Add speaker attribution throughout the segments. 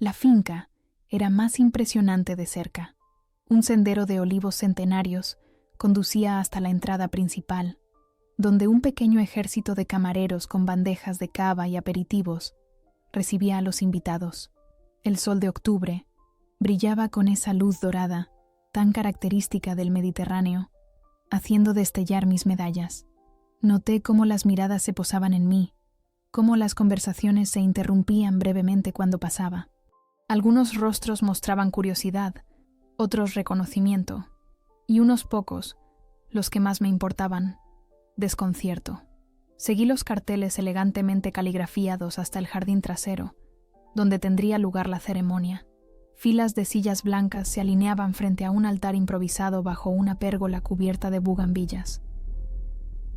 Speaker 1: La finca era más impresionante de cerca. Un sendero de olivos centenarios conducía hasta la entrada principal, donde un pequeño ejército de camareros con bandejas de cava y aperitivos recibía a los invitados. El sol de octubre brillaba con esa luz dorada tan característica del Mediterráneo, haciendo destellar mis medallas. Noté cómo las miradas se posaban en mí, cómo las conversaciones se interrumpían brevemente cuando pasaba. Algunos rostros mostraban curiosidad, otros reconocimiento, y unos pocos, los que más me importaban, desconcierto. Seguí los carteles elegantemente caligrafiados hasta el jardín trasero, donde tendría lugar la ceremonia. Filas de sillas blancas se alineaban frente a un altar improvisado bajo una pérgola cubierta de bugambillas.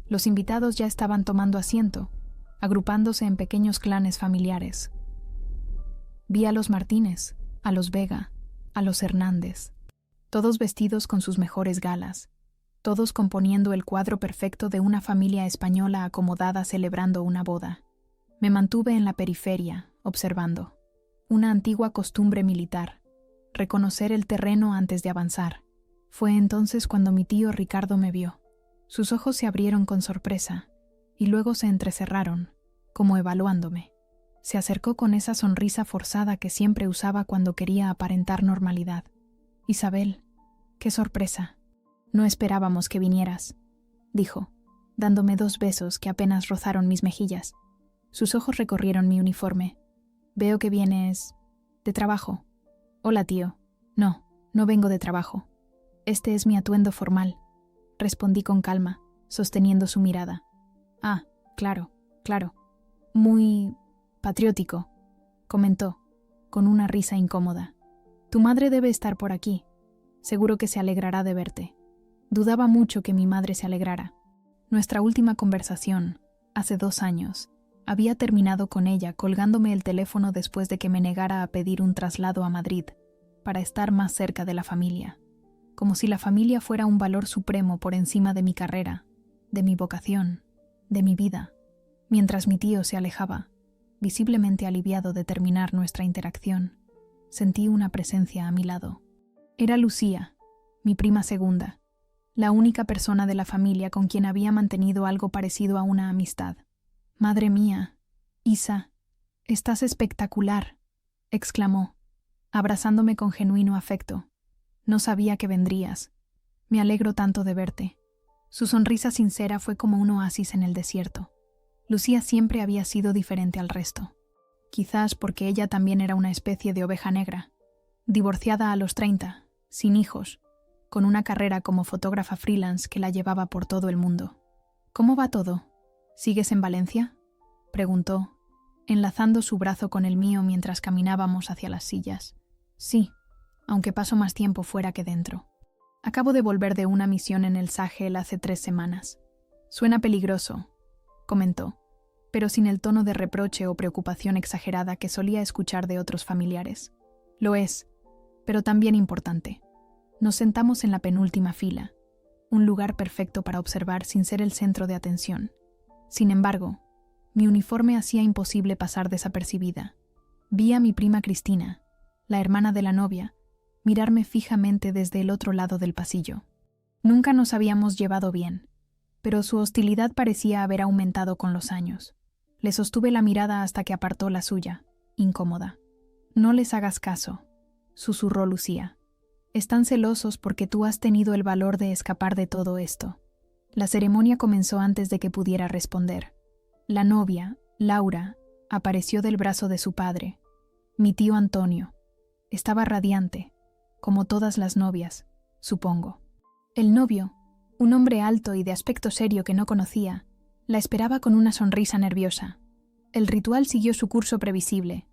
Speaker 1: Los invitados ya estaban tomando asiento, agrupándose en pequeños clanes familiares. Vi a los Martínez, a los Vega, a los Hernández, todos vestidos con sus mejores galas, todos componiendo el cuadro perfecto de una familia española acomodada celebrando una boda. Me mantuve en la periferia, observando. Una antigua costumbre militar, reconocer el terreno antes de avanzar. Fue entonces cuando mi tío Ricardo me vio. Sus ojos se abrieron con sorpresa y luego se entrecerraron, como evaluándome. Se acercó con esa sonrisa forzada que siempre usaba cuando quería aparentar normalidad. «Isabel, qué sorpresa. No esperábamos que vinieras», dijo, dándome 2 besos que apenas rozaron mis mejillas. Sus ojos recorrieron mi uniforme. «Veo que vienes de trabajo». «Hola, tío. No vengo de trabajo. Este es mi atuendo formal», respondí con calma, sosteniendo su mirada. «Ah, claro. Muy patriótico», comentó, con una risa incómoda. «Tu madre debe estar por aquí. Seguro que se alegrará de verte». Dudaba mucho que mi madre se alegrara. Nuestra última conversación, hace 2 años, había terminado con ella colgándome el teléfono después de que me negara a pedir un traslado a Madrid para estar más cerca de la familia, como si la familia fuera un valor supremo por encima de mi carrera, de mi vocación, de mi vida. Mientras mi tío se alejaba, visiblemente aliviado de terminar nuestra interacción, sentí una presencia a mi lado. Era Lucía, mi prima segunda, la única persona de la familia con quien había mantenido algo parecido a una amistad. «Madre mía, Isa, estás espectacular», exclamó, abrazándome con genuino afecto. «No sabía que vendrías. Me alegro tanto de verte». Su sonrisa sincera fue como un oasis en el desierto. Lucía siempre había sido diferente al resto. Quizás porque ella también era una especie de oveja negra, divorciada a los 30, sin hijos, con una carrera como fotógrafa freelance que la llevaba por todo el mundo. «¿Cómo va todo? ¿Sigues en Valencia?», preguntó, enlazando su brazo con el mío mientras caminábamos hacia las sillas. «Sí, aunque paso más tiempo fuera que dentro. Acabo de volver de una misión en el Sahel hace 3 semanas. Suena peligroso», comentó, pero sin el tono de reproche o preocupación exagerada que solía escuchar de otros familiares. «Lo es, pero también importante». Nos sentamos en la penúltima fila, un lugar perfecto para observar sin ser el centro de atención. Sin embargo, mi uniforme hacía imposible pasar desapercibida. Vi a mi prima Cristina, la hermana de la novia, mirarme fijamente desde el otro lado del pasillo. Nunca nos habíamos llevado bien, pero su hostilidad parecía haber aumentado con los años. Le sostuve la mirada hasta que apartó la suya, incómoda. «No les hagas caso», susurró Lucía. «Están celosos porque tú has tenido el valor de escapar de todo esto». La ceremonia comenzó antes de que pudiera responder. La novia, Laura, apareció del brazo de su padre. Mi tío Antonio. Estaba radiante, como todas las novias, supongo. El novio, un hombre alto y de aspecto serio que no conocía, la esperaba con una sonrisa nerviosa. El ritual siguió su curso previsible.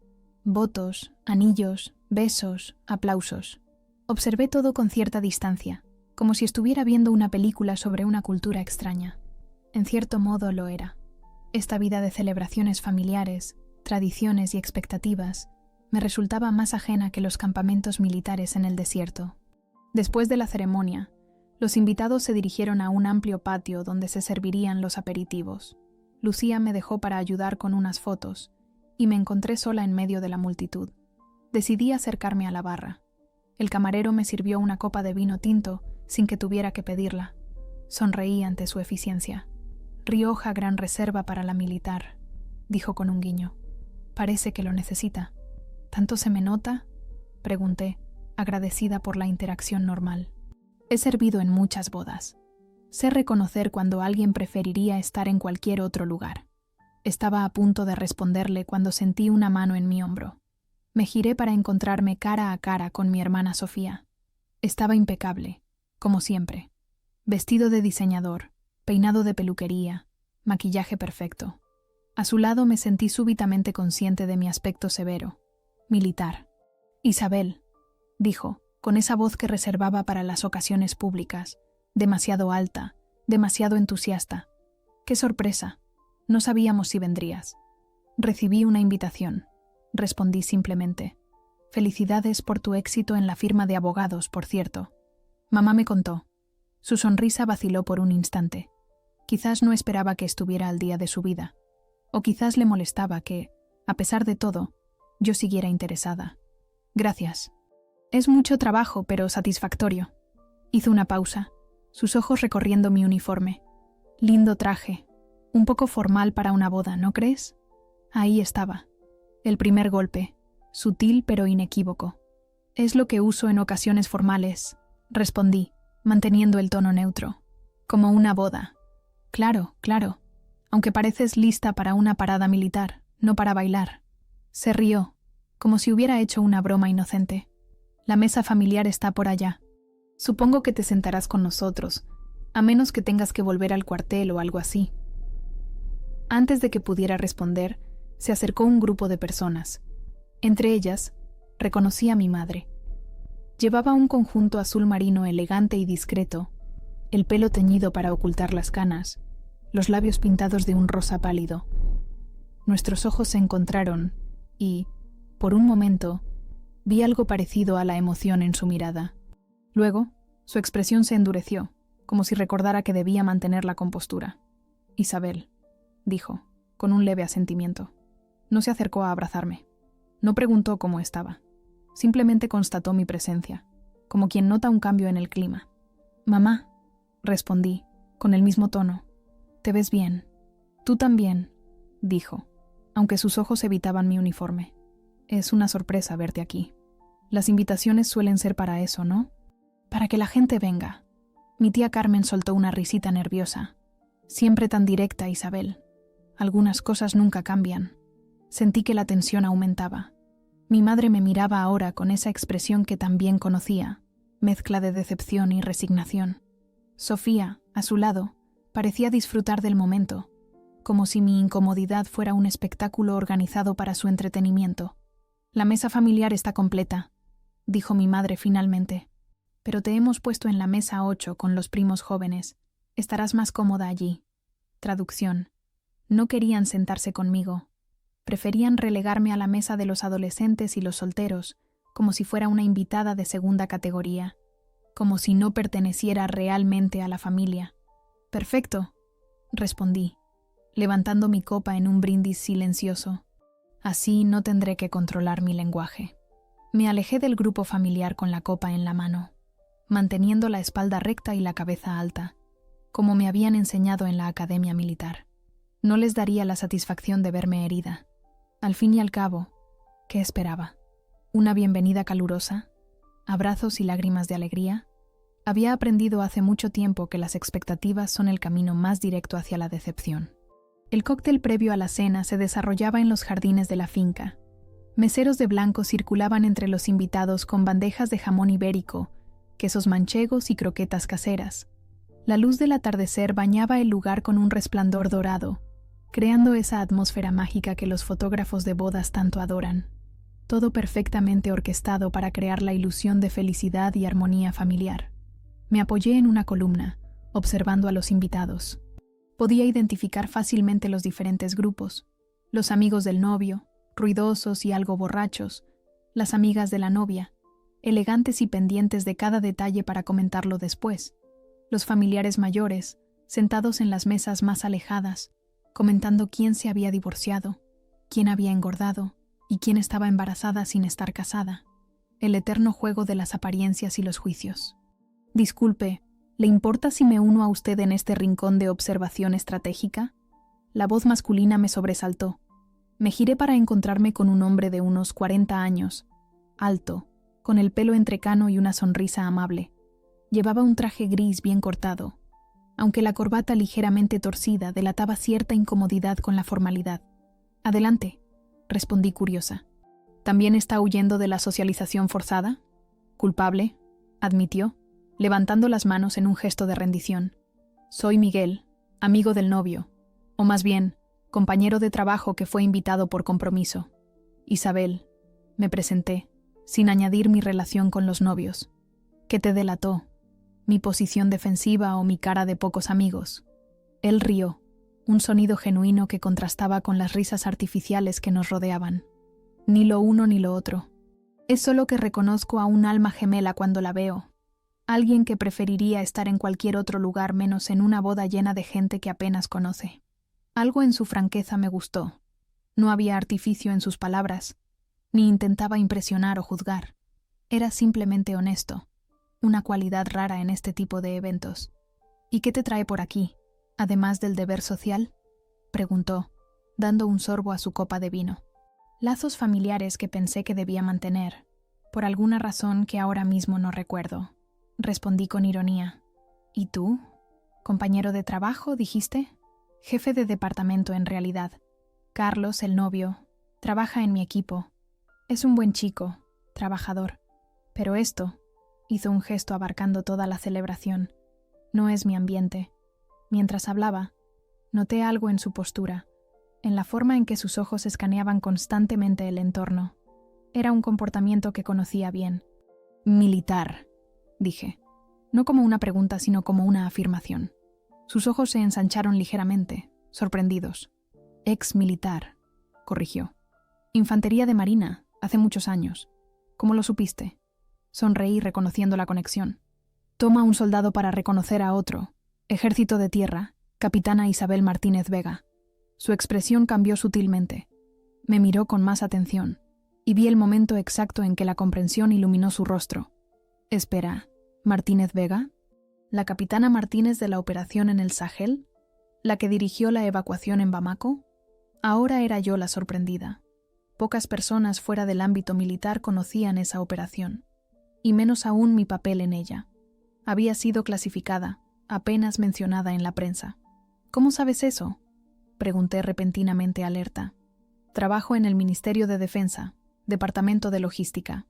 Speaker 1: Votos, anillos, besos, aplausos. Observé todo con cierta distancia, como si estuviera viendo una película sobre una cultura extraña. En cierto modo lo era. Esta vida de celebraciones familiares, tradiciones y expectativas me resultaba más ajena que los campamentos militares en el desierto. Después de la ceremonia, los invitados se dirigieron a un amplio patio donde se servirían los aperitivos. Lucía me dejó para ayudar con unas fotos y me encontré sola en medio de la multitud. Decidí acercarme a la barra. El camarero me sirvió una copa de vino tinto sin que tuviera que pedirla. Sonreí ante su eficiencia. Rioja Gran Reserva para la militar, dijo con un guiño. Parece que lo necesita. ¿Tanto se me nota?, pregunté, agradecida por la interacción normal. He servido en muchas bodas. Sé reconocer cuando alguien preferiría estar en cualquier otro lugar. Estaba a punto de responderle cuando sentí una mano en mi hombro. Me giré para encontrarme cara a cara con mi hermana Sofía. Estaba impecable, como siempre. Vestido de diseñador, peinado de peluquería, maquillaje perfecto. A su lado me sentí súbitamente consciente de mi aspecto severo, militar. Isabel, dijo, con esa voz que reservaba para las ocasiones públicas, demasiado alta, demasiado entusiasta. ¡Qué sorpresa! No sabíamos si vendrías. Recibí una invitación. Respondí simplemente. Felicidades por tu éxito en la firma de abogados, por cierto. Mamá me contó. Su sonrisa vaciló por un instante. Quizás no esperaba que estuviera al día de su vida. O quizás le molestaba que, a pesar de todo, yo siguiera interesada. Gracias. Es mucho trabajo, pero satisfactorio. Hizo una pausa, sus ojos recorriendo mi uniforme. Lindo traje. Un poco formal para una boda, ¿no crees? Ahí estaba. El primer golpe, sutil pero inequívoco. Es lo que uso en ocasiones formales, respondí, manteniendo el tono neutro. Como una boda. Claro, claro. Aunque pareces lista para una parada militar, no para bailar. Se rió, como si hubiera hecho una broma inocente. La mesa familiar está por allá. Supongo que te sentarás con nosotros, a menos que tengas que volver al cuartel o algo así. Antes de que pudiera responder, se acercó un grupo de personas. Entre ellas, reconocí a mi madre. Llevaba un conjunto azul marino elegante y discreto, el pelo teñido para ocultar las canas, los labios pintados de un rosa pálido. Nuestros ojos se encontraron y, por un momento, vi algo parecido a la emoción en su mirada. Luego, su expresión se endureció, como si recordara que debía mantener la compostura. Isabel, dijo, con un leve asentimiento. No se acercó a abrazarme. No preguntó cómo estaba. Simplemente constató mi presencia, como quien nota un cambio en el clima. Mamá, respondí, con el mismo tono. Te ves bien. Tú también, dijo, aunque sus ojos evitaban mi uniforme. Es una sorpresa verte aquí. Las invitaciones suelen ser para eso, ¿no? Para que la gente venga. Mi tía Carmen soltó una risita nerviosa. Siempre tan directa, Isabel. Algunas cosas nunca cambian. Sentí que la tensión aumentaba. Mi madre me miraba ahora con esa expresión que también conocía, mezcla de decepción y resignación. Sofía, a su lado, parecía disfrutar del momento, como si mi incomodidad fuera un espectáculo organizado para su entretenimiento. La mesa familiar está completa, dijo mi madre finalmente. Pero te hemos puesto en la mesa 8 con los primos jóvenes. Estarás más cómoda allí. Traducción. No querían sentarse conmigo. Preferían relegarme a la mesa de los adolescentes y los solteros, como si fuera una invitada de segunda categoría, como si no perteneciera realmente a la familia. Perfecto, respondí, levantando mi copa en un brindis silencioso. Así no tendré que controlar mi lenguaje. Me alejé del grupo familiar con la copa en la mano, manteniendo la espalda recta y la cabeza alta, como me habían enseñado en la academia militar. No les daría la satisfacción de verme herida. Al fin y al cabo, ¿qué esperaba? ¿Una bienvenida calurosa? ¿Abrazos y lágrimas de alegría? Había aprendido hace mucho tiempo que las expectativas son el camino más directo hacia la decepción. El cóctel previo a la cena se desarrollaba en los jardines de la finca. Meseros de blanco circulaban entre los invitados con bandejas de jamón ibérico, quesos manchegos y croquetas caseras. La luz del atardecer bañaba el lugar con un resplandor dorado, creando esa atmósfera mágica que los fotógrafos de bodas tanto adoran. Todo perfectamente orquestado para crear la ilusión de felicidad y armonía familiar. Me apoyé en una columna, observando a los invitados. Podía identificar fácilmente los diferentes grupos. Los amigos del novio, ruidosos y algo borrachos. Las amigas de la novia, elegantes y pendientes de cada detalle para comentarlo después. Los familiares mayores, sentados en las mesas más alejadas, comentando quién se había divorciado, quién había engordado ¿Y quién estaba embarazada sin estar casada? El eterno juego de las apariencias y los juicios. Disculpe, ¿le importa si me uno a usted en este rincón de observación estratégica? La voz masculina me sobresaltó. Me giré para encontrarme con un hombre de unos 40 años, alto, con el pelo entrecano y una sonrisa amable. Llevaba un traje gris bien cortado, aunque la corbata ligeramente torcida delataba cierta incomodidad con la formalidad. «Adelante», respondí curiosa. «¿También está huyendo de la socialización forzada?» «Culpable», admitió, levantando las manos en un gesto de rendición. «Soy Miguel, amigo del novio, o más bien, compañero de trabajo que fue invitado por compromiso. Isabel», me presenté, sin añadir mi relación con los novios. «¿Qué te delató? ¿Mi posición defensiva o mi cara de pocos amigos?» Él rió, un sonido genuino que contrastaba con las risas artificiales que nos rodeaban. «Ni lo uno ni lo otro. Es solo que reconozco a un alma gemela cuando la veo. Alguien que preferiría estar en cualquier otro lugar menos en una boda llena de gente que apenas conoce». Algo en su franqueza me gustó. No había artificio en sus palabras, ni intentaba impresionar o juzgar. Era simplemente honesto, una cualidad rara en este tipo de eventos. «¿Y qué te trae por aquí, además del deber social?», preguntó, dando un sorbo a su copa de vino. «Lazos familiares que pensé que debía mantener, por alguna razón que ahora mismo no recuerdo», respondí con ironía. «¿Y tú? ¿Compañero de trabajo, dijiste?» «Jefe de departamento en realidad. Carlos, el novio, trabaja en mi equipo. Es un buen chico, trabajador. Pero esto», hizo un gesto abarcando toda la celebración, «no es mi ambiente». Mientras hablaba, noté algo en su postura, en la forma en que sus ojos escaneaban constantemente el entorno. Era un comportamiento que conocía bien. «Militar», dije, no como una pregunta sino como una afirmación. Sus ojos se ensancharon ligeramente, sorprendidos. «Ex-militar», corrigió. «Infantería de marina, hace muchos años. ¿Cómo lo supiste?» Sonreí reconociendo la conexión. «Toma un soldado para reconocer a otro. Ejército de Tierra, capitana Isabel Martínez Vega». Su expresión cambió sutilmente. Me miró con más atención, y vi el momento exacto en que la comprensión iluminó su rostro. «Espera, ¿Martínez Vega? ¿La capitana Martínez de la operación en el Sahel? ¿La que dirigió la evacuación en Bamako?» Ahora era yo la sorprendida. Pocas personas fuera del ámbito militar conocían esa operación, y menos aún mi papel en ella. Había sido clasificada, apenas mencionada en la prensa. «¿Cómo sabes eso?», pregunté repentinamente alerta. «Trabajo en el Ministerio de Defensa, Departamento de Logística»,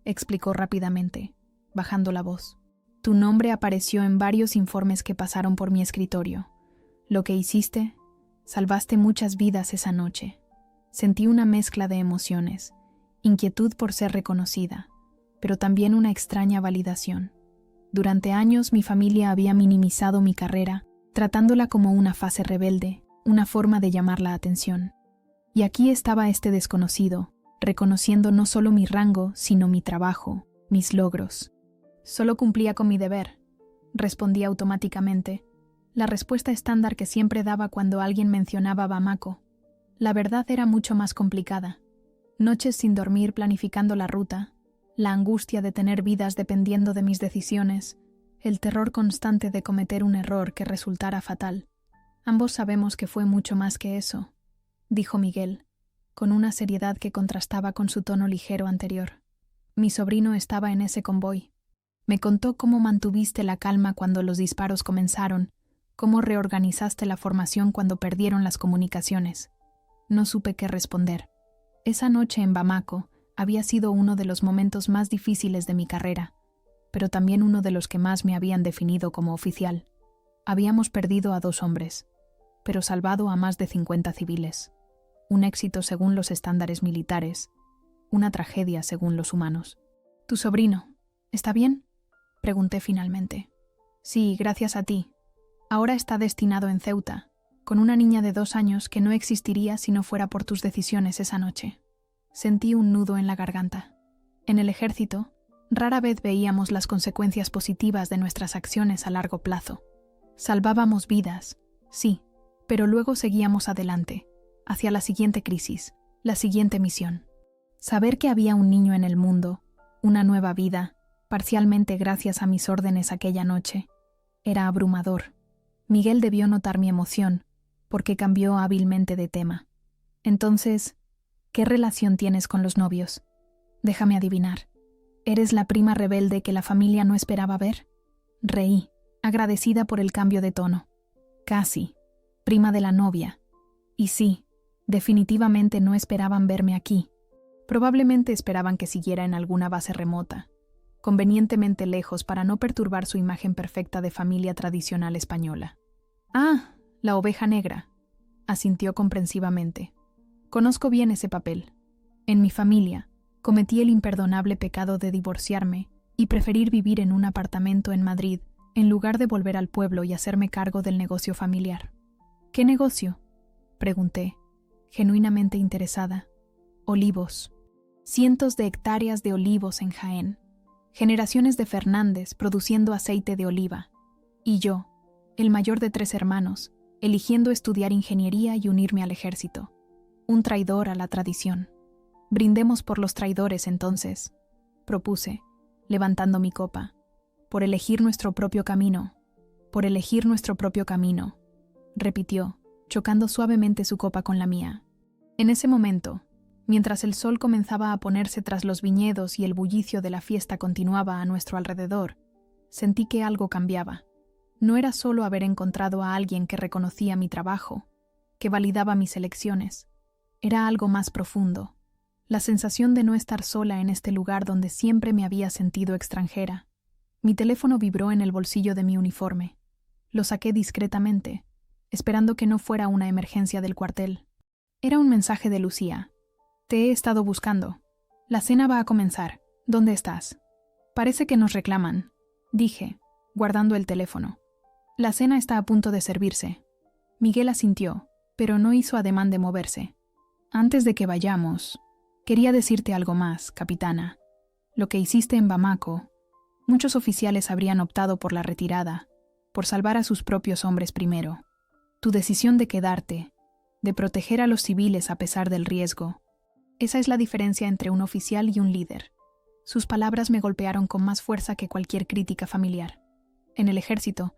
Speaker 1: explicó rápidamente, bajando la voz. «Tu nombre apareció en varios informes que pasaron por mi escritorio. Lo que hiciste, salvaste muchas vidas esa noche». Sentí una mezcla de emociones, inquietud por ser reconocida, pero también una extraña validación. Durante años mi familia había minimizado mi carrera, tratándola como una fase rebelde, una forma de llamar la atención. Y aquí estaba este desconocido, reconociendo no solo mi rango, sino mi trabajo, mis logros. «Solo cumplía con mi deber», respondí automáticamente, la respuesta estándar que siempre daba cuando alguien mencionaba Bamako. La verdad era mucho más complicada. Noches sin dormir planificando la ruta, la angustia de tener vidas dependiendo de mis decisiones, el terror constante de cometer un error que resultara fatal. «Ambos sabemos que fue mucho más que eso», dijo Miguel, con una seriedad que contrastaba con su tono ligero anterior. «Mi sobrino estaba en ese convoy. Me contó cómo mantuviste la calma cuando los disparos comenzaron, cómo reorganizaste la formación cuando perdieron las comunicaciones». No supe qué responder. Esa noche en Bamako había sido uno de los momentos más difíciles de mi carrera, pero también uno de los que más me habían definido como oficial. Habíamos perdido a 2 hombres, pero salvado a más de 50 civiles. Un éxito según los estándares militares, una tragedia según los humanos. «¿Tu sobrino está bien?», pregunté finalmente. «Sí, gracias a ti. Ahora está destinado en Ceuta, con una niña de 2 años que no existiría si no fuera por tus decisiones esa noche». Sentí un nudo en la garganta. En el ejército, rara vez veíamos las consecuencias positivas de nuestras acciones a largo plazo. Salvábamos vidas, sí, pero luego seguíamos adelante, hacia la siguiente crisis, la siguiente misión. Saber que había un niño en el mundo, una nueva vida, parcialmente gracias a mis órdenes aquella noche, era abrumador. Miguel debió notar mi emoción, porque cambió hábilmente de tema. Entonces, ¿qué relación tienes con los novios? Déjame adivinar. ¿Eres la prima rebelde que la familia no esperaba ver? Reí, agradecida por el cambio de tono. Casi. Prima de la novia. Y sí, definitivamente no esperaban verme aquí. Probablemente esperaban que siguiera en alguna base remota, convenientemente lejos para no perturbar su imagen perfecta de familia tradicional española. Ah, la oveja negra, asintió comprensivamente. Conozco bien ese papel. En mi familia, cometí el imperdonable pecado de divorciarme y preferir vivir en un apartamento en Madrid en lugar de volver al pueblo y hacerme cargo del negocio familiar. ¿Qué negocio?, pregunté, genuinamente interesada. Olivos. Cientos de hectáreas de olivos en Jaén. Generaciones de Fernández produciendo aceite de oliva. Y yo, el mayor de 3 hermanos, eligiendo estudiar ingeniería y unirme al ejército. Un traidor a la tradición. Brindemos por los traidores entonces, propuse, levantando mi copa. Por elegir nuestro propio camino. Por elegir nuestro propio camino, repitió, chocando suavemente su copa con la mía. En ese momento, mientras el sol comenzaba a ponerse tras los viñedos y el bullicio de la fiesta continuaba a nuestro alrededor, sentí que algo cambiaba. No era solo haber encontrado a alguien que reconocía mi trabajo, que validaba mis elecciones. Era algo más profundo, la sensación de no estar sola en este lugar donde siempre me había sentido extranjera. Mi teléfono vibró en el bolsillo de mi uniforme. Lo saqué discretamente, esperando que no fuera una emergencia del cuartel. Era un mensaje de Lucía. Te he estado buscando. La cena va a comenzar. ¿Dónde estás? Parece que nos reclaman, dije, guardando el teléfono. La cena está a punto de servirse. Miguel asintió, pero no hizo ademán de moverse. Antes de que vayamos, quería decirte algo más, capitana. Lo que hiciste en Bamako, muchos oficiales habrían optado por la retirada, por salvar a sus propios hombres primero. Tu decisión de quedarte, de proteger a los civiles a pesar del riesgo, esa es la diferencia entre un oficial y un líder. Sus palabras me golpearon con más fuerza que cualquier crítica familiar. En el ejército,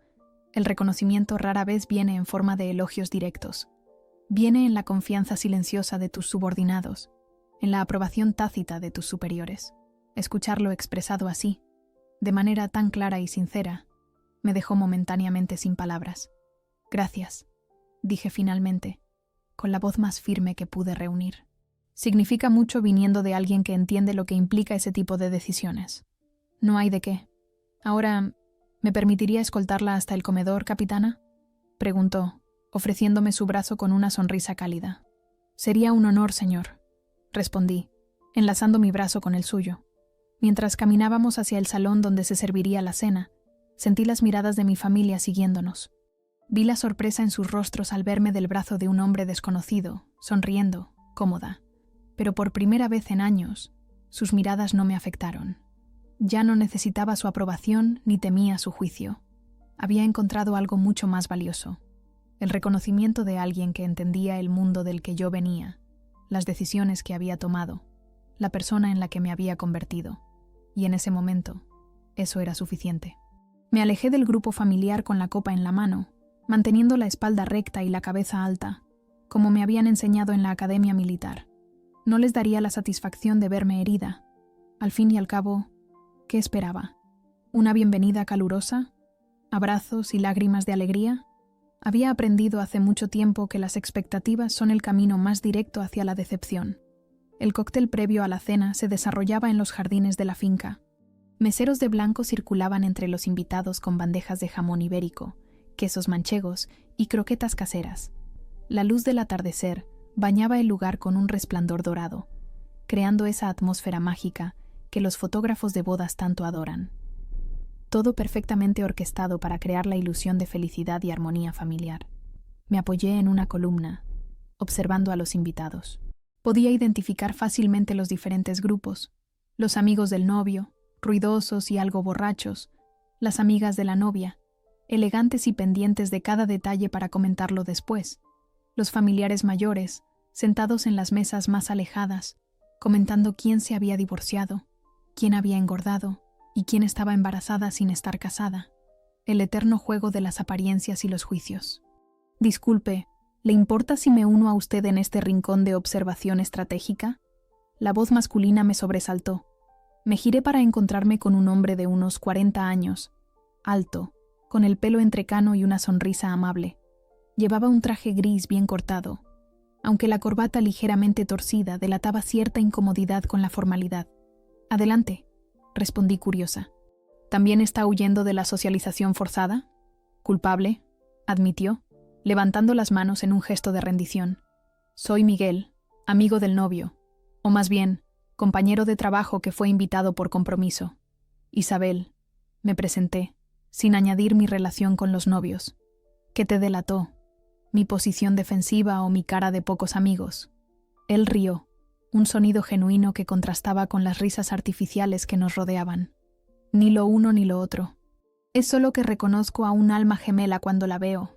Speaker 1: el reconocimiento rara vez viene en forma de elogios directos. Viene en la confianza silenciosa de tus subordinados, en la aprobación tácita de tus superiores. Escucharlo expresado así, de manera tan clara y sincera, me dejó momentáneamente sin palabras. Gracias, dije finalmente, con la voz más firme que pude reunir. Significa mucho viniendo de alguien que entiende lo que implica ese tipo de decisiones. No hay de qué. Ahora, ¿me permitiría escoltarla hasta el comedor, capitana?, preguntó, ofreciéndome su brazo con una sonrisa cálida. Sería un honor, señor, respondí, enlazando mi brazo con el suyo. Mientras caminábamos hacia el salón donde se serviría la cena, sentí las miradas de mi familia siguiéndonos. Vi la sorpresa en sus rostros al verme del brazo de un hombre desconocido, sonriendo, cómoda. Pero por primera vez en años, sus miradas no me afectaron. Ya no necesitaba su aprobación ni temía su juicio. Había encontrado algo mucho más valioso: el reconocimiento de alguien que entendía el mundo del que yo venía, las decisiones que había tomado, la persona en la que me había convertido. Y en ese momento, eso era suficiente. Me alejé del grupo familiar con la copa en la mano, manteniendo la espalda recta y la cabeza alta, como me habían enseñado en la academia militar. No les daría la satisfacción de verme herida. Al fin y al cabo, ¿qué esperaba? ¿Una bienvenida calurosa? ¿Abrazos y lágrimas de alegría? Había aprendido hace mucho tiempo que las expectativas son el camino más directo hacia la decepción. El cóctel previo a la cena se desarrollaba en los jardines de la finca. Meseros de blanco circulaban entre los invitados con bandejas de jamón ibérico, quesos manchegos y croquetas caseras. La luz del atardecer bañaba el lugar con un resplandor dorado, creando esa atmósfera mágica que los fotógrafos de bodas tanto adoran. Todo perfectamente orquestado para crear la ilusión de felicidad y armonía familiar. Me apoyé en una columna, observando a los invitados. Podía identificar fácilmente los diferentes grupos: los amigos del novio, ruidosos y algo borrachos; las amigas de la novia, elegantes y pendientes de cada detalle para comentarlo después; los familiares mayores, sentados en las mesas más alejadas, comentando quién se había divorciado, quién había engordado y quién estaba embarazada sin estar casada. El eterno juego de las apariencias y los juicios. Disculpe, ¿le importa si me uno a usted en este rincón de observación estratégica? La voz masculina me sobresaltó. Me giré para encontrarme con un hombre de unos 40 años, alto, con el pelo entrecano y una sonrisa amable. Llevaba un traje gris bien cortado, aunque la corbata ligeramente torcida delataba cierta incomodidad con la formalidad. «Adelante», respondí curiosa. «¿También está huyendo de la socialización forzada?» «Culpable», admitió, levantando las manos en un gesto de rendición. «Soy Miguel, amigo del novio, o más bien, compañero de trabajo que fue invitado por compromiso. Isabel», me presenté, sin añadir mi relación con los novios. «¿Qué te delató? ¿Mi posición defensiva o mi cara de pocos amigos?» Él rió, un sonido genuino que contrastaba con las risas artificiales que nos rodeaban. «Ni lo uno ni lo otro. Es solo que reconozco a un alma gemela cuando la veo.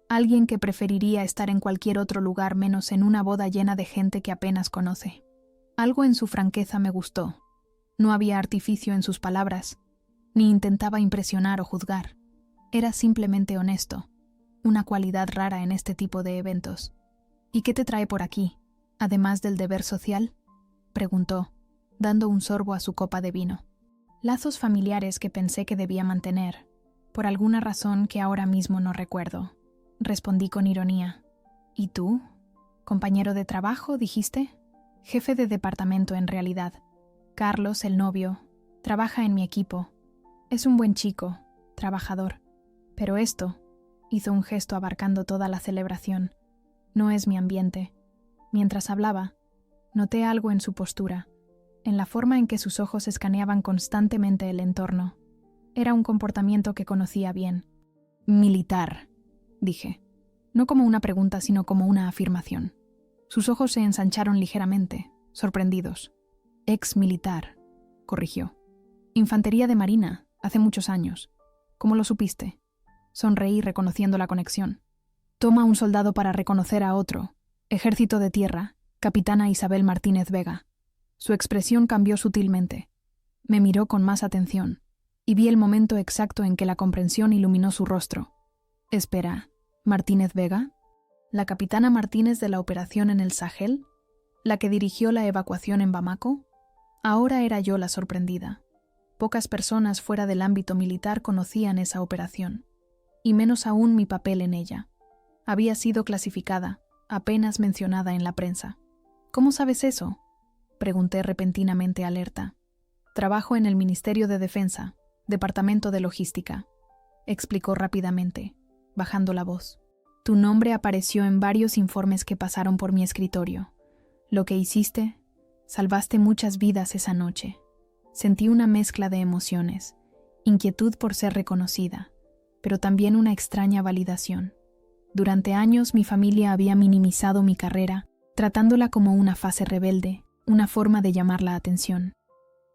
Speaker 1: Alguien que preferiría estar en cualquier otro lugar menos en una boda llena de gente que apenas conoce». Algo en su franqueza me gustó. No había artificio en sus palabras, ni intentaba impresionar o juzgar. Era simplemente honesto, una cualidad rara en este tipo de eventos. «¿Y qué te trae por aquí, además del deber social?», preguntó, dando un sorbo a su copa de vino. «Lazos familiares que pensé que debía mantener, por alguna razón que ahora mismo no recuerdo», respondí con ironía. «¿Y tú? ¿Compañero de trabajo, dijiste?» «Jefe de departamento en realidad. Carlos, el novio, trabaja en mi equipo. Es un buen chico, trabajador. Pero esto», hizo un gesto abarcando toda la celebración, «no es mi ambiente». Mientras hablaba, noté algo en su postura, en la forma en que sus ojos escaneaban constantemente el entorno. Era un comportamiento que conocía bien. «Militar», dije, no como una pregunta sino como una afirmación. Sus ojos se ensancharon ligeramente, sorprendidos. «Ex-militar», corrigió. «Infantería de marina, hace muchos años. ¿Cómo lo supiste?». Sonreí reconociendo la conexión. «Toma un soldado para reconocer a otro. Ejército de Tierra, capitana Isabel Martínez Vega». Su expresión cambió sutilmente. Me miró con más atención, y vi el momento exacto en que la comprensión iluminó su rostro. «Espera, ¿Martínez Vega? ¿La capitana Martínez de la operación en el Sahel? ¿La que dirigió la evacuación en Bamako?». Ahora era yo la sorprendida. Pocas personas fuera del ámbito militar conocían esa operación, y menos aún mi papel en ella. Había sido clasificada, apenas mencionada en la prensa. «¿Cómo sabes eso?», pregunté repentinamente alerta. «Trabajo en el Ministerio de Defensa, Departamento de Logística», explicó rápidamente, bajando la voz. «Tu nombre apareció en varios informes que pasaron por mi escritorio. Lo que hiciste, salvaste muchas vidas esa noche». Sentí una mezcla de emociones, inquietud por ser reconocida, pero también una extraña validación. Durante años mi familia había minimizado mi carrera, tratándola como una fase rebelde, una forma de llamar la atención.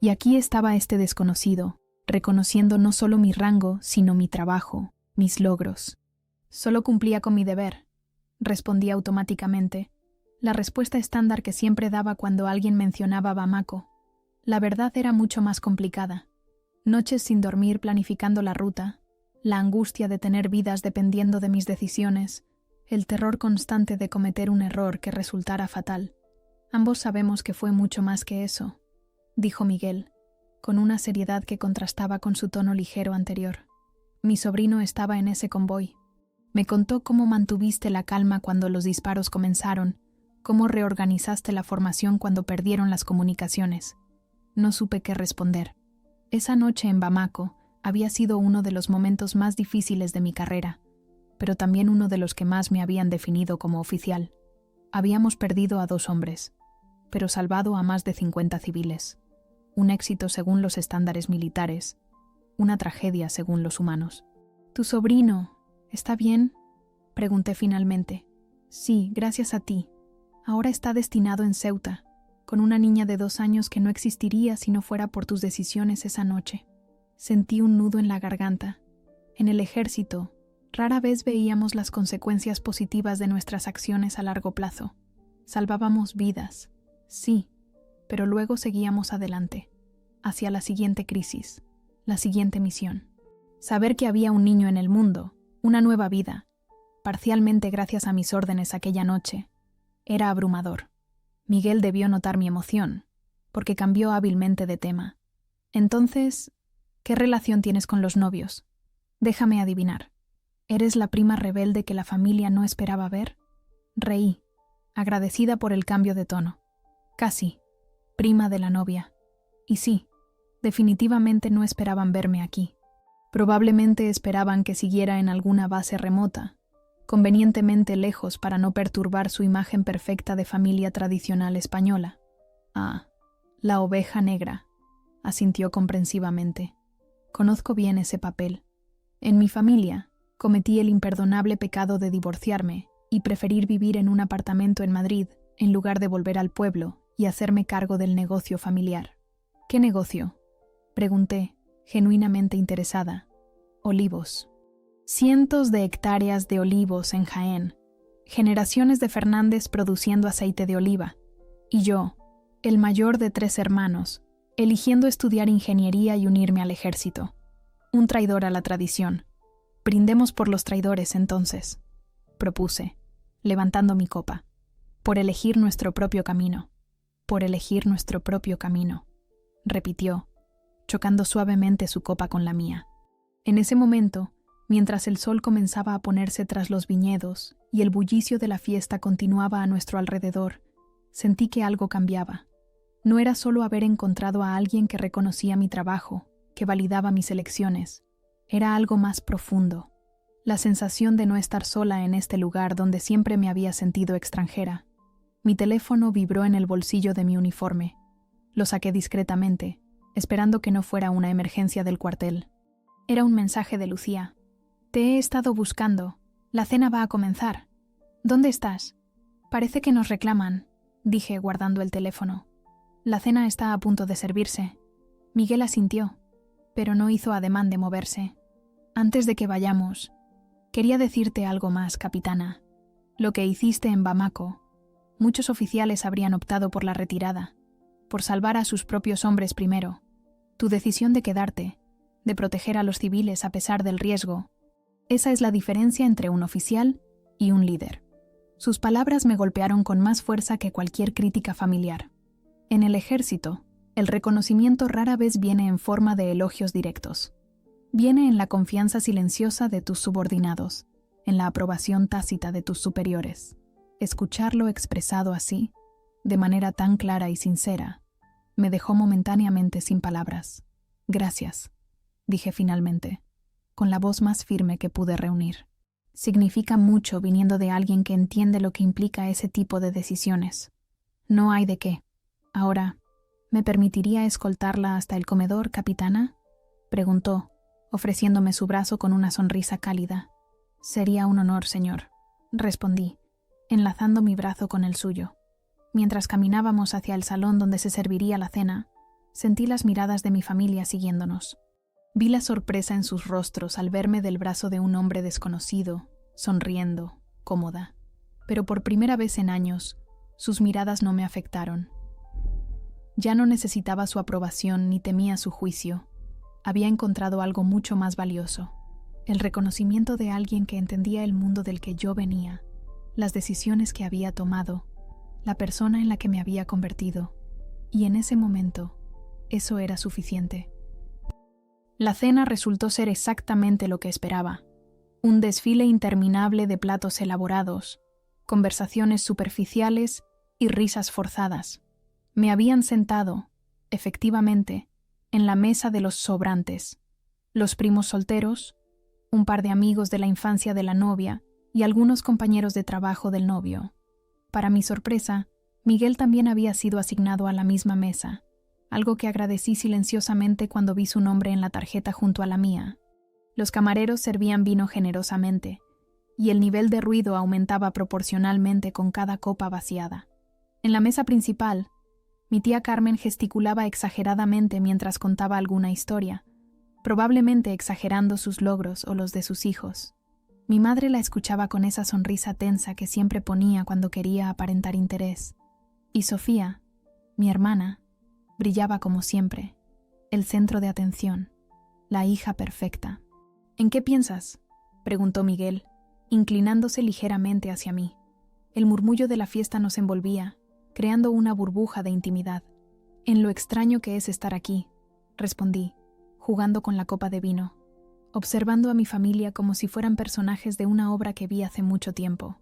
Speaker 1: Y aquí estaba este desconocido, reconociendo no solo mi rango, sino mi trabajo, mis logros. «Solo cumplía con mi deber», respondí automáticamente, la respuesta estándar que siempre daba cuando alguien mencionaba Bamako. La verdad era mucho más complicada. Noches sin dormir planificando la ruta, la angustia de tener vidas dependiendo de mis decisiones, el terror constante de cometer un error que resultara fatal. «Ambos sabemos que fue mucho más que eso», dijo Miguel, con una seriedad que contrastaba con su tono ligero anterior. «Mi sobrino estaba en ese convoy. Me contó cómo mantuviste la calma cuando los disparos comenzaron, cómo reorganizaste la formación cuando perdieron las comunicaciones». No supe qué responder. Esa noche en Bamako había sido uno de los momentos más difíciles de mi carrera, pero también uno de los que más me habían definido como oficial. Habíamos perdido a 2 hombres, pero salvado a más de 50 civiles. Un éxito según los estándares militares, una tragedia según los humanos. «¿Tu sobrino está bien?», pregunté finalmente. «Sí, gracias a ti. Ahora está destinado en Ceuta, con una niña de 2 años que no existiría si no fuera por tus decisiones esa noche». Sentí un nudo en la garganta. En el ejército, rara vez veíamos las consecuencias positivas de nuestras acciones a largo plazo. Salvábamos vidas, sí, pero luego seguíamos adelante, hacia la siguiente crisis, la siguiente misión. Saber que había un niño en el mundo, una nueva vida, parcialmente gracias a mis órdenes aquella noche, era abrumador. Miguel debió notar mi emoción, porque cambió hábilmente de tema. Entonces, ¿qué relación tienes con los novios? Déjame adivinar. ¿Eres la prima rebelde que la familia no esperaba ver? Reí, agradecida por el cambio de tono. Casi, prima de la novia. Y sí, definitivamente no esperaban verme aquí. Probablemente esperaban que siguiera en alguna base remota, convenientemente lejos para no perturbar su imagen perfecta de familia tradicional española. Ah, la oveja negra, asintió comprensivamente. Conozco bien ese papel. En mi familia, cometí el imperdonable pecado de divorciarme y preferir vivir en un apartamento en Madrid en lugar de volver al pueblo y hacerme cargo del negocio familiar. ¿Qué negocio?, pregunté, genuinamente interesada. Olivos. Cientos de hectáreas de olivos en Jaén, generaciones de Fernández produciendo aceite de oliva, y yo, el mayor de 3 hermanos, eligiendo estudiar ingeniería y unirme al ejército. Un traidor a la tradición. Brindemos por los traidores, entonces, propuse, levantando mi copa. Por elegir nuestro propio camino. Por elegir nuestro propio camino, repitió, chocando suavemente su copa con la mía. En ese momento, mientras el sol comenzaba a ponerse tras los viñedos y el bullicio de la fiesta continuaba a nuestro alrededor, sentí que algo cambiaba. No era solo haber encontrado a alguien que reconocía mi trabajo, que validaba mis elecciones. Era algo más profundo. La sensación de no estar sola en este lugar donde siempre me había sentido extranjera. Mi teléfono vibró en el bolsillo de mi uniforme. Lo saqué discretamente, esperando que no fuera una emergencia del cuartel. Era un mensaje de Lucía. Te he estado buscando. La cena va a comenzar. ¿Dónde estás? Parece que nos reclaman, dije guardando el teléfono. La cena está a punto de servirse. Miguel asintió, pero no hizo ademán de moverse. Antes de que vayamos, quería decirte algo más, capitana. Lo que hiciste en Bamako. Muchos oficiales habrían optado por la retirada, por salvar a sus propios hombres primero. Tu decisión de quedarte, de proteger a los civiles a pesar del riesgo, esa es la diferencia entre un oficial y un líder. Sus palabras me golpearon con más fuerza que cualquier crítica familiar. En el ejército, el reconocimiento rara vez viene en forma de elogios directos. Viene en la confianza silenciosa de tus subordinados, en la aprobación tácita de tus superiores. Escucharlo expresado así, de manera tan clara y sincera, me dejó momentáneamente sin palabras. Gracias, dije finalmente, con la voz más firme que pude reunir. Significa mucho viniendo de alguien que entiende lo que implica ese tipo de decisiones. No hay de qué. Ahora, ¿me permitiría escoltarla hasta el comedor, capitana?, preguntó, ofreciéndome su brazo con una sonrisa cálida. Sería un honor, señor, respondí, enlazando mi brazo con el suyo. Mientras caminábamos hacia el salón donde se serviría la cena, sentí las miradas de mi familia siguiéndonos. Vi la sorpresa en sus rostros al verme del brazo de un hombre desconocido, sonriendo, cómoda. Pero por primera vez en años, sus miradas no me afectaron. Ya no necesitaba su aprobación ni temía su juicio. Había encontrado algo mucho más valioso, el reconocimiento de alguien que entendía el mundo del que yo venía, las decisiones que había tomado, la persona en la que me había convertido, y en ese momento, eso era suficiente. La cena resultó ser exactamente lo que esperaba, un desfile interminable de platos elaborados, conversaciones superficiales y risas forzadas. Me habían sentado, efectivamente, en la mesa de los sobrantes, los primos solteros, un par de amigos de la infancia de la novia y algunos compañeros de trabajo del novio. Para mi sorpresa, Miguel también había sido asignado a la misma mesa, algo que agradecí silenciosamente cuando vi su nombre en la tarjeta junto a la mía. Los camareros servían vino generosamente, y el nivel de ruido aumentaba proporcionalmente con cada copa vaciada. En la mesa principal, mi tía Carmen gesticulaba exageradamente mientras contaba alguna historia, probablemente exagerando sus logros o los de sus hijos. Mi madre la escuchaba con esa sonrisa tensa que siempre ponía cuando quería aparentar interés. Y Sofía, Mi hermana brillaba como siempre, el centro de atención, la hija perfecta. ¿En qué piensas?, preguntó Miguel, inclinándose ligeramente hacia mí. El murmullo de la fiesta nos envolvía, creando una burbuja de intimidad. En lo extraño que es estar aquí, respondí, jugando con la copa de vino, observando a mi familia como si fueran personajes de una obra que vi hace mucho tiempo.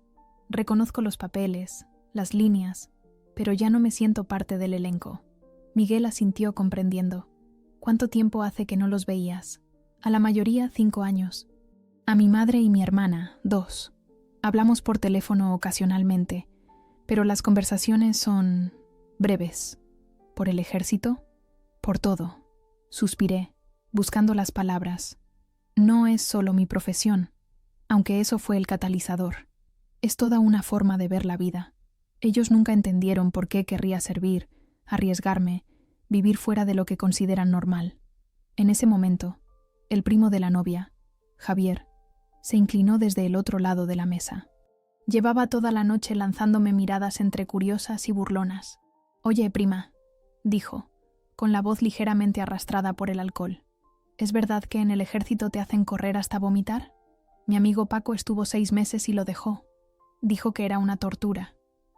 Speaker 1: Reconozco los papeles, las líneas, pero ya no me siento parte del elenco. Miguel asintió comprendiendo. ¿Cuánto tiempo hace que no los veías? A la mayoría 5 años. A mi madre y mi hermana, 2. Hablamos por teléfono ocasionalmente, pero las conversaciones son breves. ¿Por el ejército? Por todo. Suspiré, buscando las palabras. No es solo mi profesión, aunque eso fue el catalizador. Es toda una forma de ver la vida. Ellos nunca entendieron por qué querría servir, arriesgarme, vivir fuera de lo que consideran normal. En ese momento, el primo de la novia, Javier, se inclinó desde el otro lado de la mesa. Llevaba toda la noche lanzándome miradas entre curiosas y burlonas. «Oye, prima», dijo, con la voz ligeramente arrastrada por el alcohol. «¿Es verdad que en el ejército te hacen correr hasta vomitar? Mi amigo Paco estuvo 6 meses y lo dejó. Dijo que era una tortura».